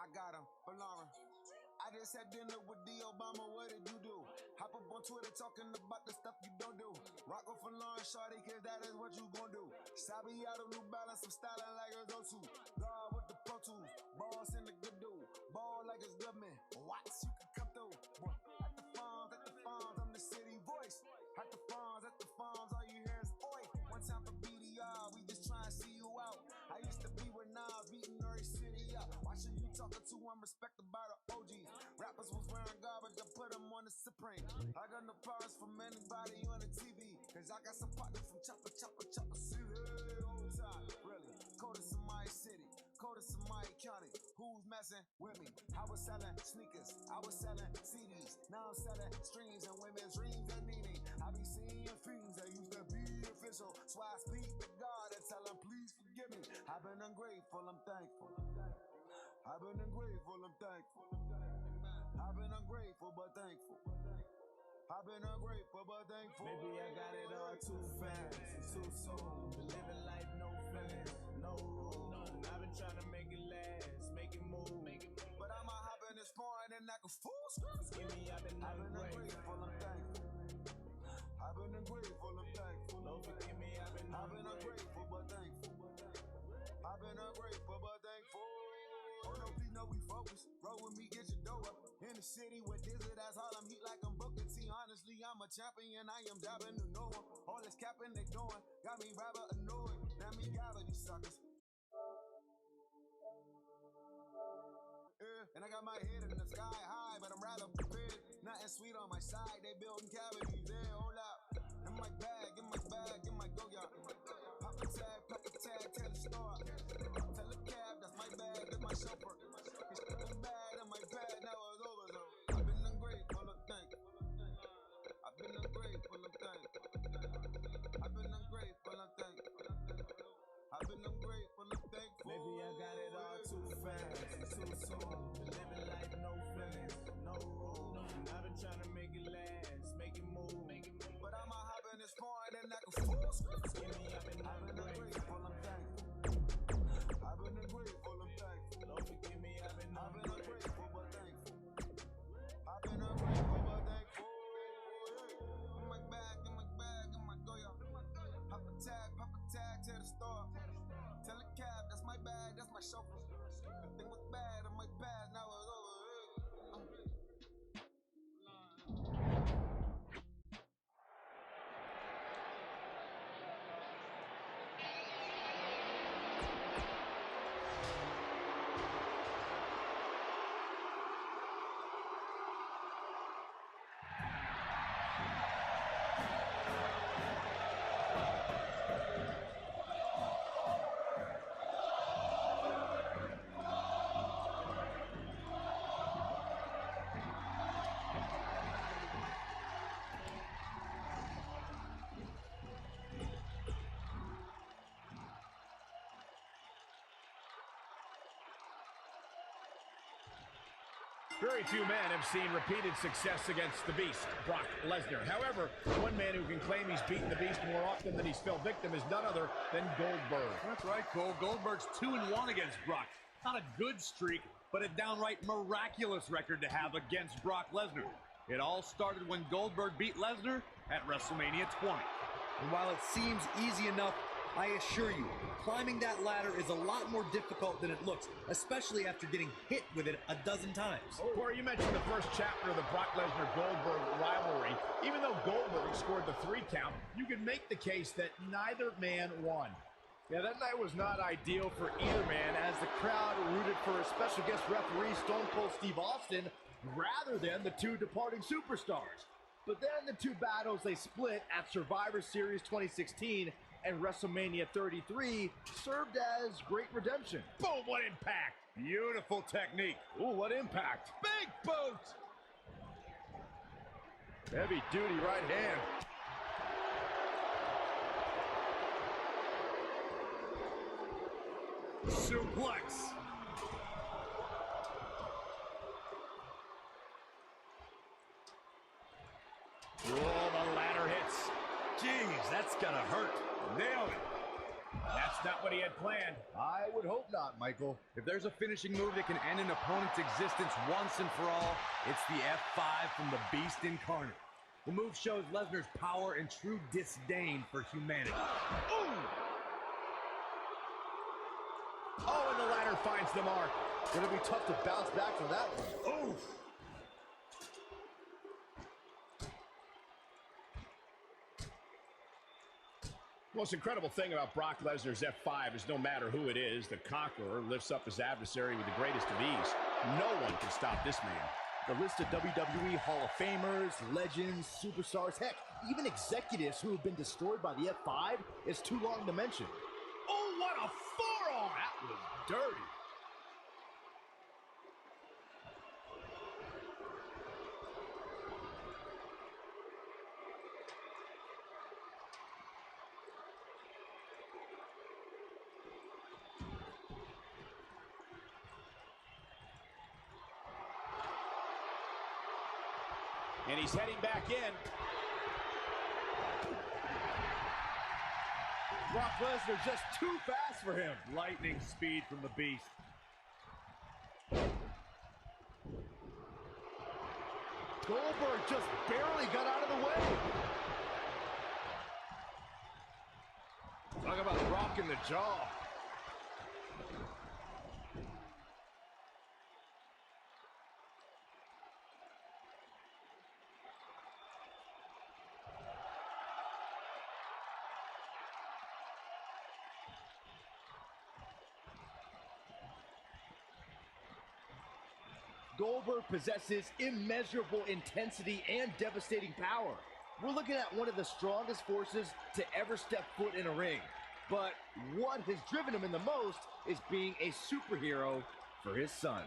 I got him, Valera. I just had dinner with the Obama, what did you do? Hop up on Twitter talking about the stuff you don't do. Rock off for Lauren Shawty, cause that is what you gon' do. Sabi out of New Balance, I'm styling like a go-to. God with the Pro Tools, boss in the good dude. Ball like it's government, watch you can come through. At the farms, I'm the city voice. At the farms, all you hear is oi. One time for BDR, we just try and see you out. I used to be with Nas, beating every city up. Watching you talking to, I'm respected by the OGs. Rappers was wearing garbage, I put them on the Supreme. I got no problems from anybody on the TV. Cause I got some partners from Chopper City. All the time, really. Coldest in my city, coldest in my county. Who's messing with me? I was selling sneakers, I was selling CDs. Now I'm selling streams and women's dreams and meaning. I be seeing things that used to be official. So I speak to God and tell him, please forgive me. I've been ungrateful, I'm thankful. I've been ungrateful, I'm thankful. I've been ungrateful, but thankful. I've been ungrateful, but thankful. Maybe I got it all too fast and too soon. But living life no been ungrateful, I'm thankful. Lord forgive me, I've been ungrateful but thankful. I've been ungrateful but thankful. Oh no, please know we focus. Roll with me, get your dough up. In the city where desert as Harlem heat like I'm Booker T. Honestly, I'm a champion, I am dabbing to no one. All this capping they doing got me rather annoyed. Now me gather these suckers. And I got my head in the sky high, but I'm rather prepared. Nothing sweet on my side, they building cavities there. Hold up. In my bag, in my go yard. Pop a tag, tell the store. Tell the cab, that's my bag, that's my chauffeur. It's bad in my bag, now it's over though. I've been ungrateful of thankful. I've been ungrateful of thankful. I've been ungrateful of thankful. I've been ungrateful of thankful. Maybe I got it all too fast and too soon. Living life, no feelings, no rules. I've been trying to make it last, make it move. But I'ma hop in this point and I can full script. I've been ungrateful, I'm thankful. I've been ungrateful, I'm thankful. Lord forgive me, I've been ungrateful but thankful. I've been ungrateful but thankful. In my bag, in my go-yard. Pop a tag, to the store. Tell the cab, that's my bag, that's my chauffeur. The thing was bad on my past, now it's over. Very few men have seen repeated success against the Beast, Brock Lesnar. However, one man who can claim he's beaten the Beast more often than he's fell victim is none other than Goldberg. That's right, Cole. Goldberg's 2-1 against Brock. Not a good streak, but a downright miraculous record to have against Brock Lesnar. It all started when Goldberg beat Lesnar at WrestleMania 20. And while it seems easy enough, I assure you, climbing that ladder is a lot more difficult than it looks, especially after getting hit with it a dozen times. Corey, you mentioned the first chapter of the Brock Lesnar-Goldberg rivalry. Even though Goldberg scored the 3 count, you could make the case that neither man won. Yeah, that night was not ideal for either man, as the crowd rooted for a special guest referee, Stone Cold Steve Austin, rather than the 2 departing superstars. But then the 2 battles they split at Survivor Series 2016 and WrestleMania 33 served as great redemption. Boom, what impact! Beautiful technique. Ooh, what impact! Big boot! Heavy duty right hand. Suplex. Oh, the ladder hits. Jeez, that's gonna hurt. Nailed it. That's not what he had planned. I would hope not, Michael. If there's a finishing move that can end an opponent's existence once and for all, it's the F5 from the Beast incarnate. The move shows Lesnar's power and true disdain for humanity. Ooh! Oh, and the ladder finds the mark. Gonna be tough to bounce back from that one. Oof! The most incredible thing about Brock Lesnar's F5 is no matter who it is, the conqueror lifts up his adversary with the greatest of ease. No one can stop this man. The list of WWE Hall of Famers, legends, superstars, heck, even executives who have been destroyed by the F5 is too long to mention. Oh, what a forearm! That was dirty. And he's heading back in. Brock Lesnar just too fast for him. Lightning speed from the Beast. Goldberg just barely got out of the way. Talk about rocking the jaw. Goldberg possesses immeasurable intensity and devastating power. We're looking at one of the strongest forces to ever step foot in a ring. But what has driven him in the most is being a superhero for his son.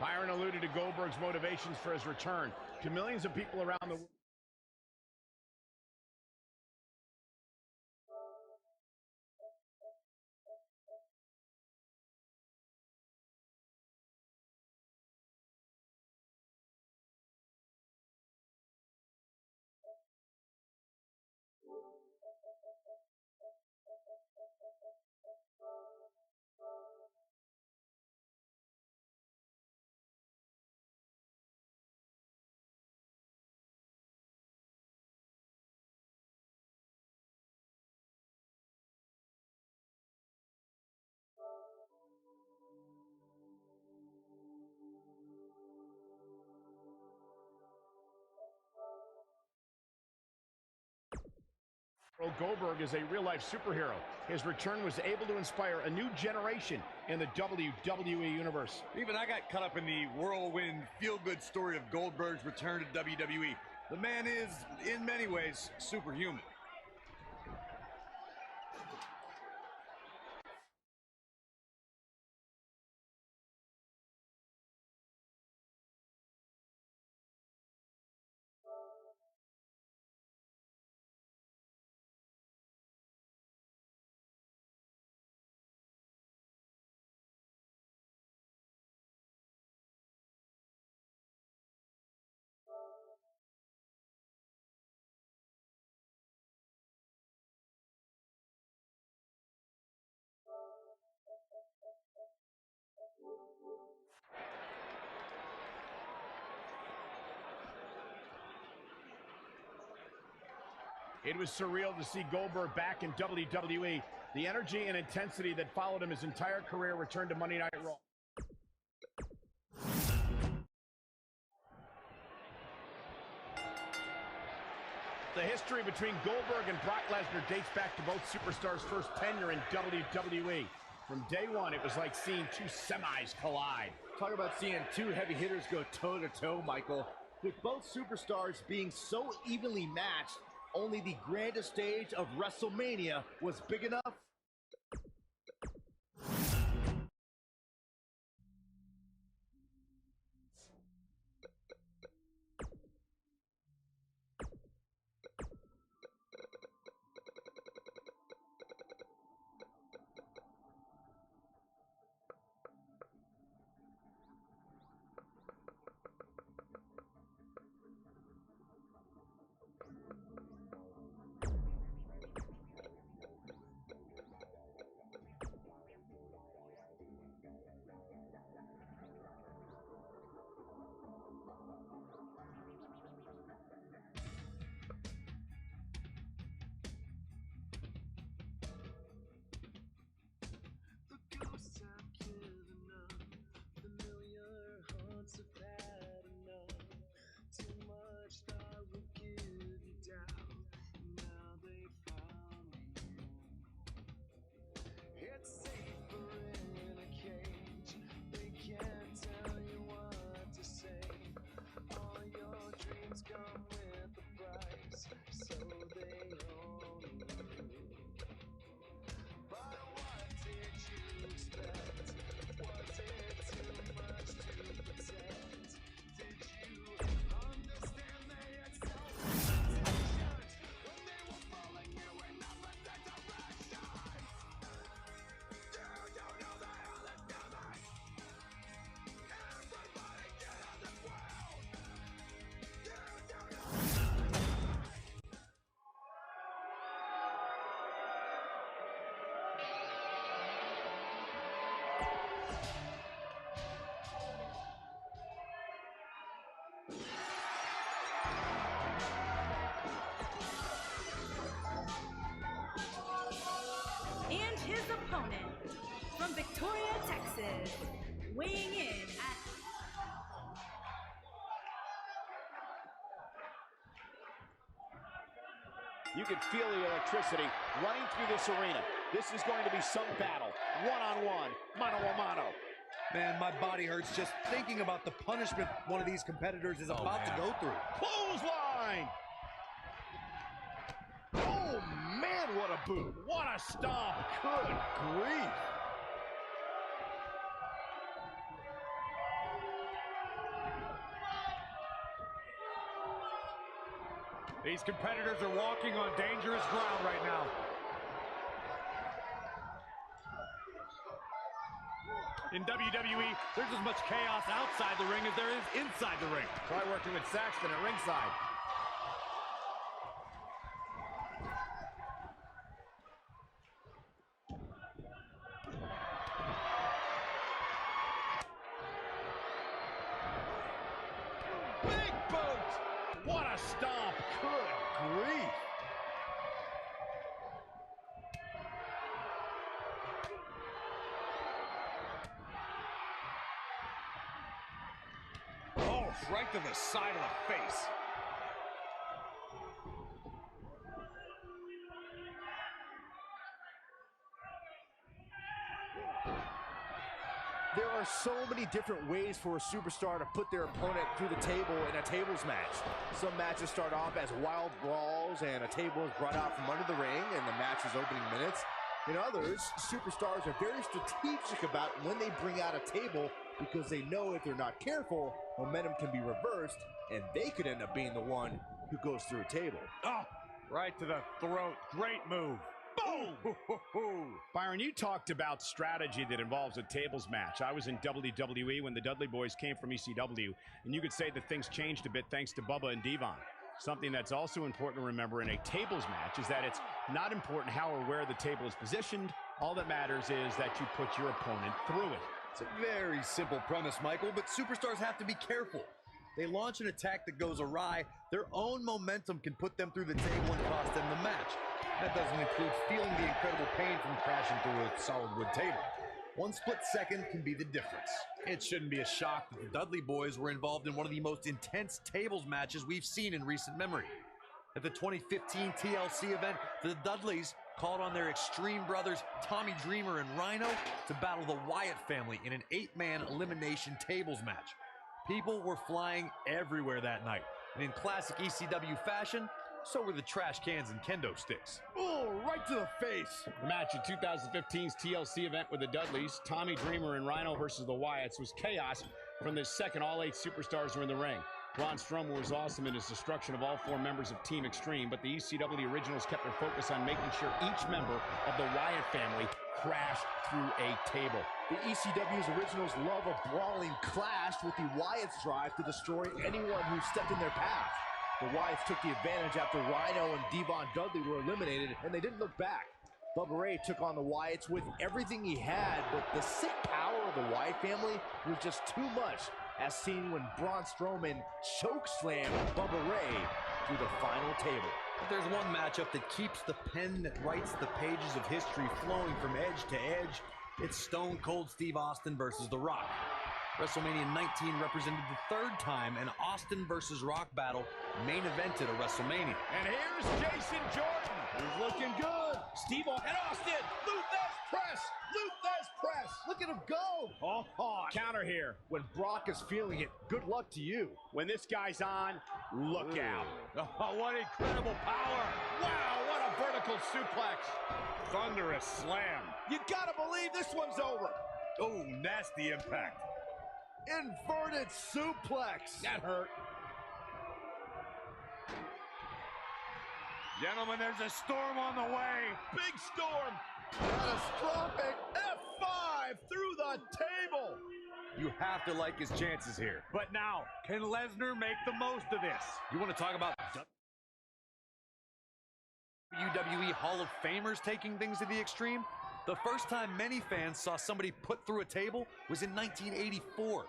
Byron alluded to Goldberg's motivations for his return. To millions of people around the world, Goldberg is a real-life superhero. His return was able to inspire a new generation in the WWE Universe. Even I got caught up in the whirlwind, feel-good story of Goldberg's return to WWE. The man is, in many ways, superhuman. It was surreal to see Goldberg back in WWE. The energy and intensity that followed him his entire career returned to Monday Night Raw. The history between Goldberg and Brock Lesnar dates back to both superstars' first tenure in WWE. From day one, it was like seeing two semis collide. Talk about seeing two heavy hitters go toe-to-toe, Michael. With both superstars being so evenly matched, only the grandest stage of WrestleMania was big enough. from Victoria, Texas, weighing in at You can feel the electricity running through this arena. This is going to be some battle. One-on-one, mano-a-mano. Man, my body hurts just thinking about the punishment one of these competitors is about to go through. Clothesline! Oh, man, what a boot. What a stomp. Good grief. These competitors are walking on dangerous ground right now. In WWE, there's as much chaos outside the ring as there is inside the ring. Try working with Saxton at ringside. Big boot! What a stomp! Good grief! Oh, right to the side of the face. There are so many different ways for a superstar to put their opponent through the table in a tables match. Some matches start off as wild brawls and a table is brought out from under the ring in the match's opening minutes. In others, superstars are very strategic about when they bring out a table because they know if they're not careful, momentum can be reversed and they could end up being the one who goes through a table. Oh, right to the throat. Great move. Boom! Byron, you talked about strategy that involves a tables match. I was in WWE when the Dudley Boys came from ECW, and you could say that things changed a bit thanks to Bubba and Devon. Something that's also important to remember in a tables match is that it's not important how or where the table is positioned. All that matters is that you put your opponent through it. It's a very simple premise, Michael, but superstars have to be careful. They launch an attack that goes awry, their own momentum can put them through the table and cost them the match. That doesn't include feeling the incredible pain from crashing through a solid wood table. One split second can be the difference. It shouldn't be a shock that the Dudley Boys were involved in one of the most intense tables matches we've seen in recent memory. At the 2015 TLC event, the Dudleys called on their Extreme brothers Tommy Dreamer and Rhino to battle the Wyatt family in an 8-man elimination tables match. People were flying everywhere that night, and in classic ECW fashion, so were the trash cans and kendo sticks. Oh, right to the face. The match at 2015's TLC event with the Dudleys, Tommy Dreamer and Rhino versus the Wyatts, was chaos from the second all 8 superstars were in the ring. Braun Strowman was awesome in his destruction of all 4 members of Team Extreme, but the ECW originals kept their focus on making sure each member of the Wyatt family crashed through a table. The ECW's originals love a brawling clash with the Wyatts' drive to destroy anyone who stepped in their path. The Wyatts took the advantage after Rhino and Devon Dudley were eliminated, and they didn't look back. Bubba Ray took on the Wyatts with everything he had, but the sick power of the Wyatt family was just too much, as seen when Braun Strowman chokeslammed Bubba Ray through the final table. But there's one matchup that keeps the pen that writes the pages of history flowing from edge to edge. It's Stone Cold Steve Austin versus The Rock. WrestleMania 19 represented the 3rd time an Austin versus Rock battle main evented a WrestleMania. And here's Jason Jordan. He's looking good. Steve and Austin. Luthez press. Luthez press. Look at him go! Oh, counter here. When Brock is feeling it, good luck to you. When this guy's on, look out. Oh, what incredible power. Wow, what a vertical suplex. Thunderous slam. You gotta believe this one's over. Oh, nasty impact. Inverted suplex. That hurt. Gentlemen, there's a storm on the way. Big storm. Catastrophic F5 through the table. You have to like his chances here. But now, can Lesnar make the most of this? You want to talk about WWE Hall of Famers taking things to the extreme? The first time many fans saw somebody put through a table was in 1984.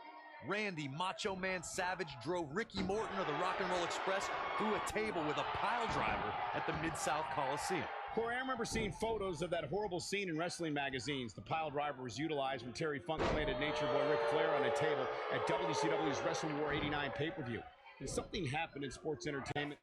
Randy Macho Man Savage drove Ricky Morton of the Rock and Roll Express through a table with a pile driver at the Mid-South Coliseum. Corey, I remember seeing photos of that horrible scene in wrestling magazines. The pile driver was utilized when Terry Funk planted Nature Boy Ric Flair on a table at WCW's Wrestle War 89 pay-per-view. And something happened in sports entertainment.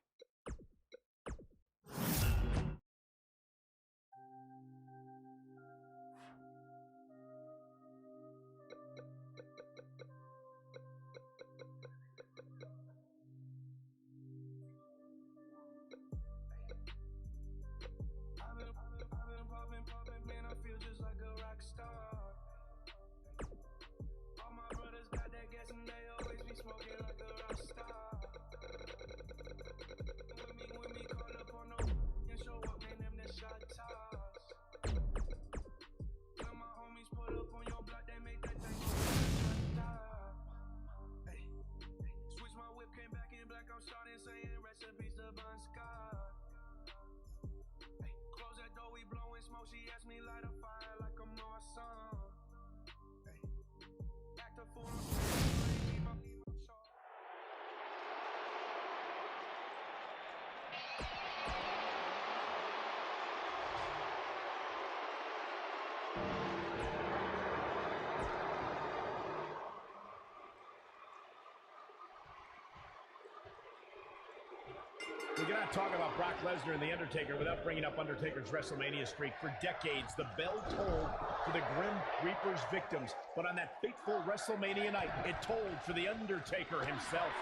We cannot talk about Brock Lesnar and The Undertaker without bringing up Undertaker's WrestleMania streak. For decades, the bell tolled for the Grim Reaper's victims. But on that fateful WrestleMania night, it tolled for The Undertaker himself.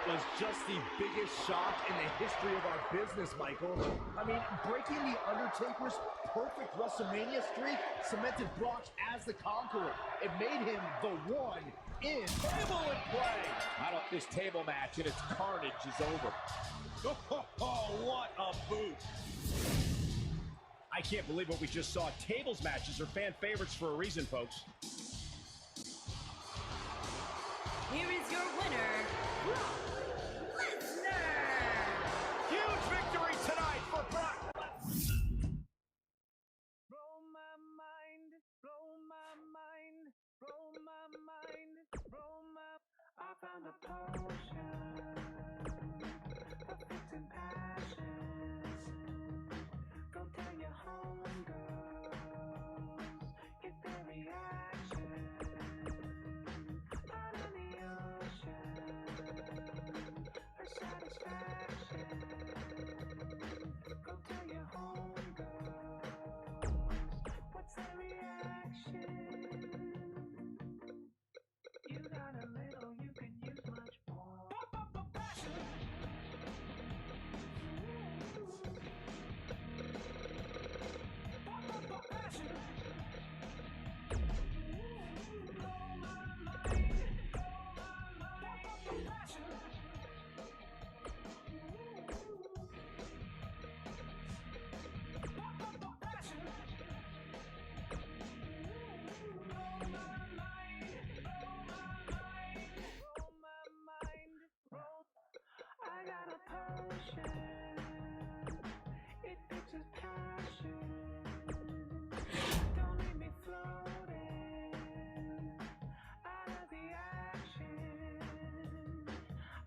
It was just the biggest shock in the history of our business, Michael. I mean, breaking The Undertaker's perfect WrestleMania streak cemented Brock as the conqueror. It made him the one in table and play. This table match and its carnage is over. Oh, what a boot. I can't believe what we just saw. Tables matches are fan favorites for a reason, folks. Here is your winner, Brock Lesnar. Huge victory tonight for Brock. Blow my mind, blow my mind, blow my mind, blow my... I found a potion of fixing passions. Go tell your homegirls, get their reaction. Out of the ocean, her satisfaction. Go tell your homegirls, what's their reaction? You got a little, you could use much more. Passion. Passion. Blow my mind, passion. Passion. I got a potion, it fixes passion. Don't leave me floating out of the action.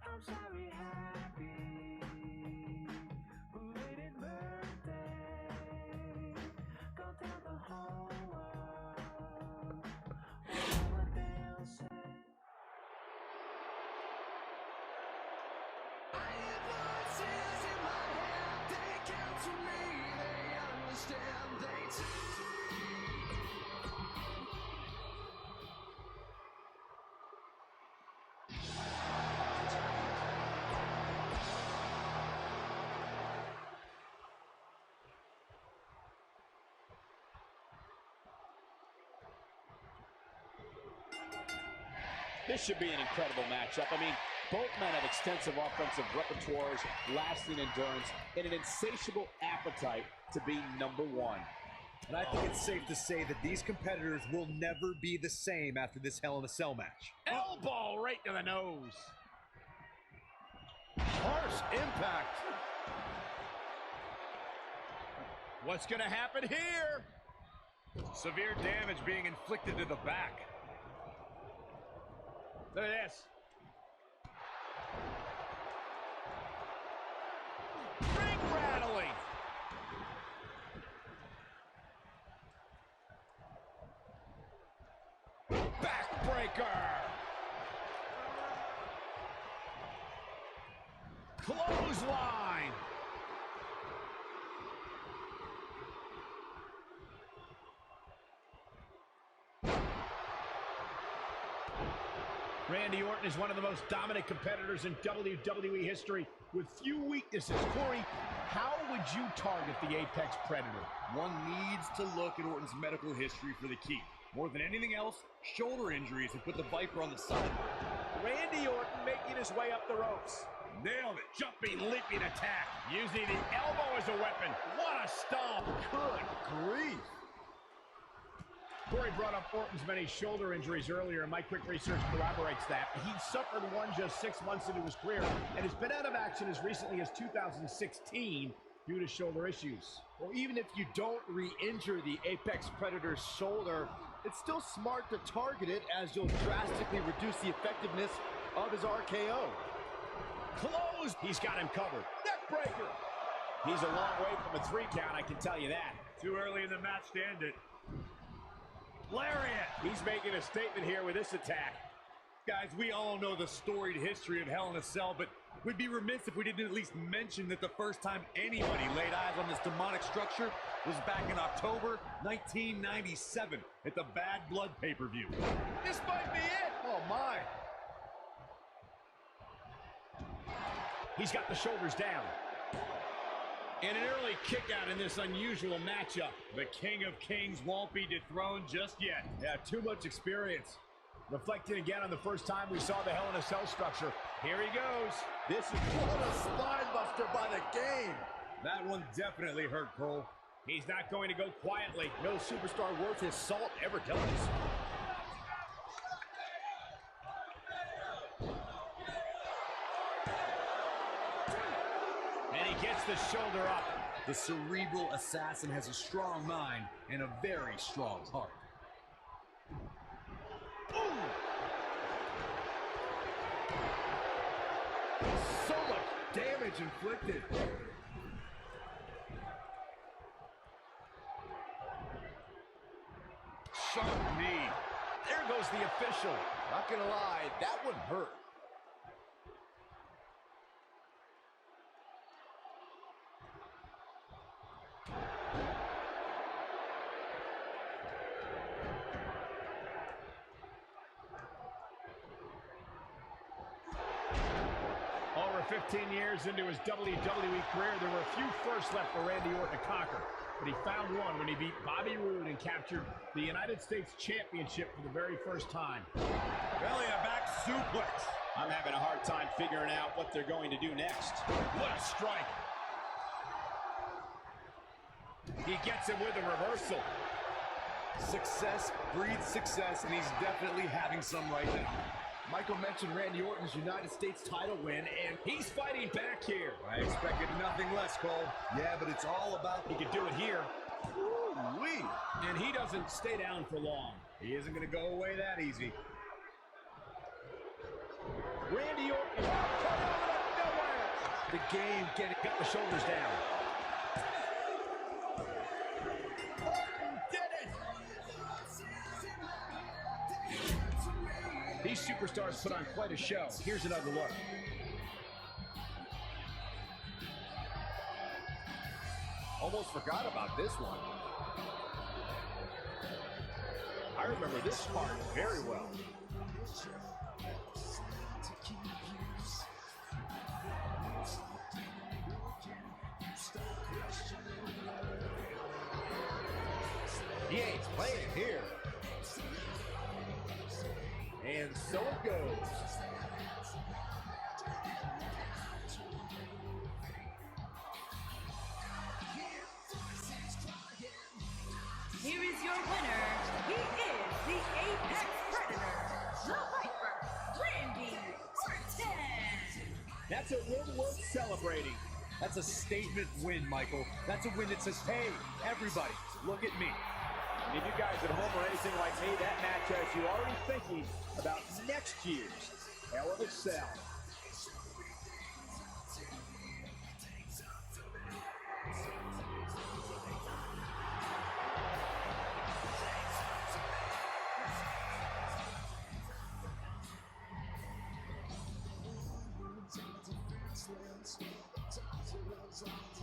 I'm sorry, happy belated birthday. Go tell the whole world what they'll say. This should be an incredible matchup. I mean, both men have extensive offensive repertoires, lasting endurance, and an insatiable appetite to be number one. And I think it's safe to say that these competitors will never be the same after this Hell in a Cell match. Elbow right to the nose. Harsh impact. What's going to happen here? Severe damage being inflicted to the back. Look at this. Ring rattling. Clothesline. Randy Orton is one of the most dominant competitors in WWE history with few weaknesses. Corey, how would you target the Apex Predator? One needs to look at Orton's medical history for the key. More than anything else, shoulder injuries have put the Viper on the sideline. Randy Orton making his way up the ropes. Nailed it. Jumping, leaping attack. Using the elbow as a weapon. What a stomp. Good grief. Corey brought up Orton's many shoulder injuries earlier, and my quick research corroborates that. He suffered one just 6 months into his career and has been out of action as recently as 2016 due to shoulder issues. Well, even if you don't re-injure the Apex Predator's shoulder, it's still smart to target it as you'll drastically reduce the effectiveness of his RKO. Close. He's got him covered. Neck breaker. He's a long way from a 3 count, I can tell you that. Too early in the match to end it. Lariat. He's making a statement here with this attack. Guys, we all know the storied history of Hell in a Cell, but we'd be remiss if we didn't at least mention that the first time anybody laid eyes on this demonic structure was back in October 1997 at the Bad Blood pay-per-view. This might be it. Oh, my. He's got the shoulders down. And an early kick out in this unusual matchup. The King of Kings won't be dethroned just yet. Yeah, too much experience. Reflecting again on the first time we saw the Hell in a Cell structure. Here he goes. This is what a spine buster by the game. That one definitely hurt, Cole. He's not going to go quietly. No superstar worth his salt ever does. And he gets the shoulder up. The cerebral assassin has a strong mind and a very strong heart. Ooh. So much damage inflicted. Sharp knee. There goes the official. Not gonna lie, that one hurt. Over 15 years into his WWE career, there were a few firsts left for Randy Orton to conquer. But he found one when he beat Bobby Roode and captured the United States Championship for the very first time. Belly to back suplex. I'm having a hard time figuring out what they're going to do next. What a strike. He gets it with a reversal. Success breeds success, and he's definitely having some right now. Michael mentioned Randy Orton's United States title win, and he's fighting back here. I expected nothing less, Cole. Yeah, but it's all about... He could do it here. Woo-wee. And he doesn't stay down for long. He isn't going to go away that easy. Randy Orton coming out of nowhere. The game got the shoulders down. Orton did it. These superstars put on quite a show. Here's another look. Almost forgot about this one. I remember this part very well. He ain't playing here. And so it goes. Here is your winner. He is the Apex Predator, the Viper, Randy Orton. That's a win worth celebrating. That's a statement win, Michael. That's a win that says, hey, everybody, look at me. And if you guys at home are anything like me, that match has you already thinking about next year's Hell in a Cell. Slam. Tattoos on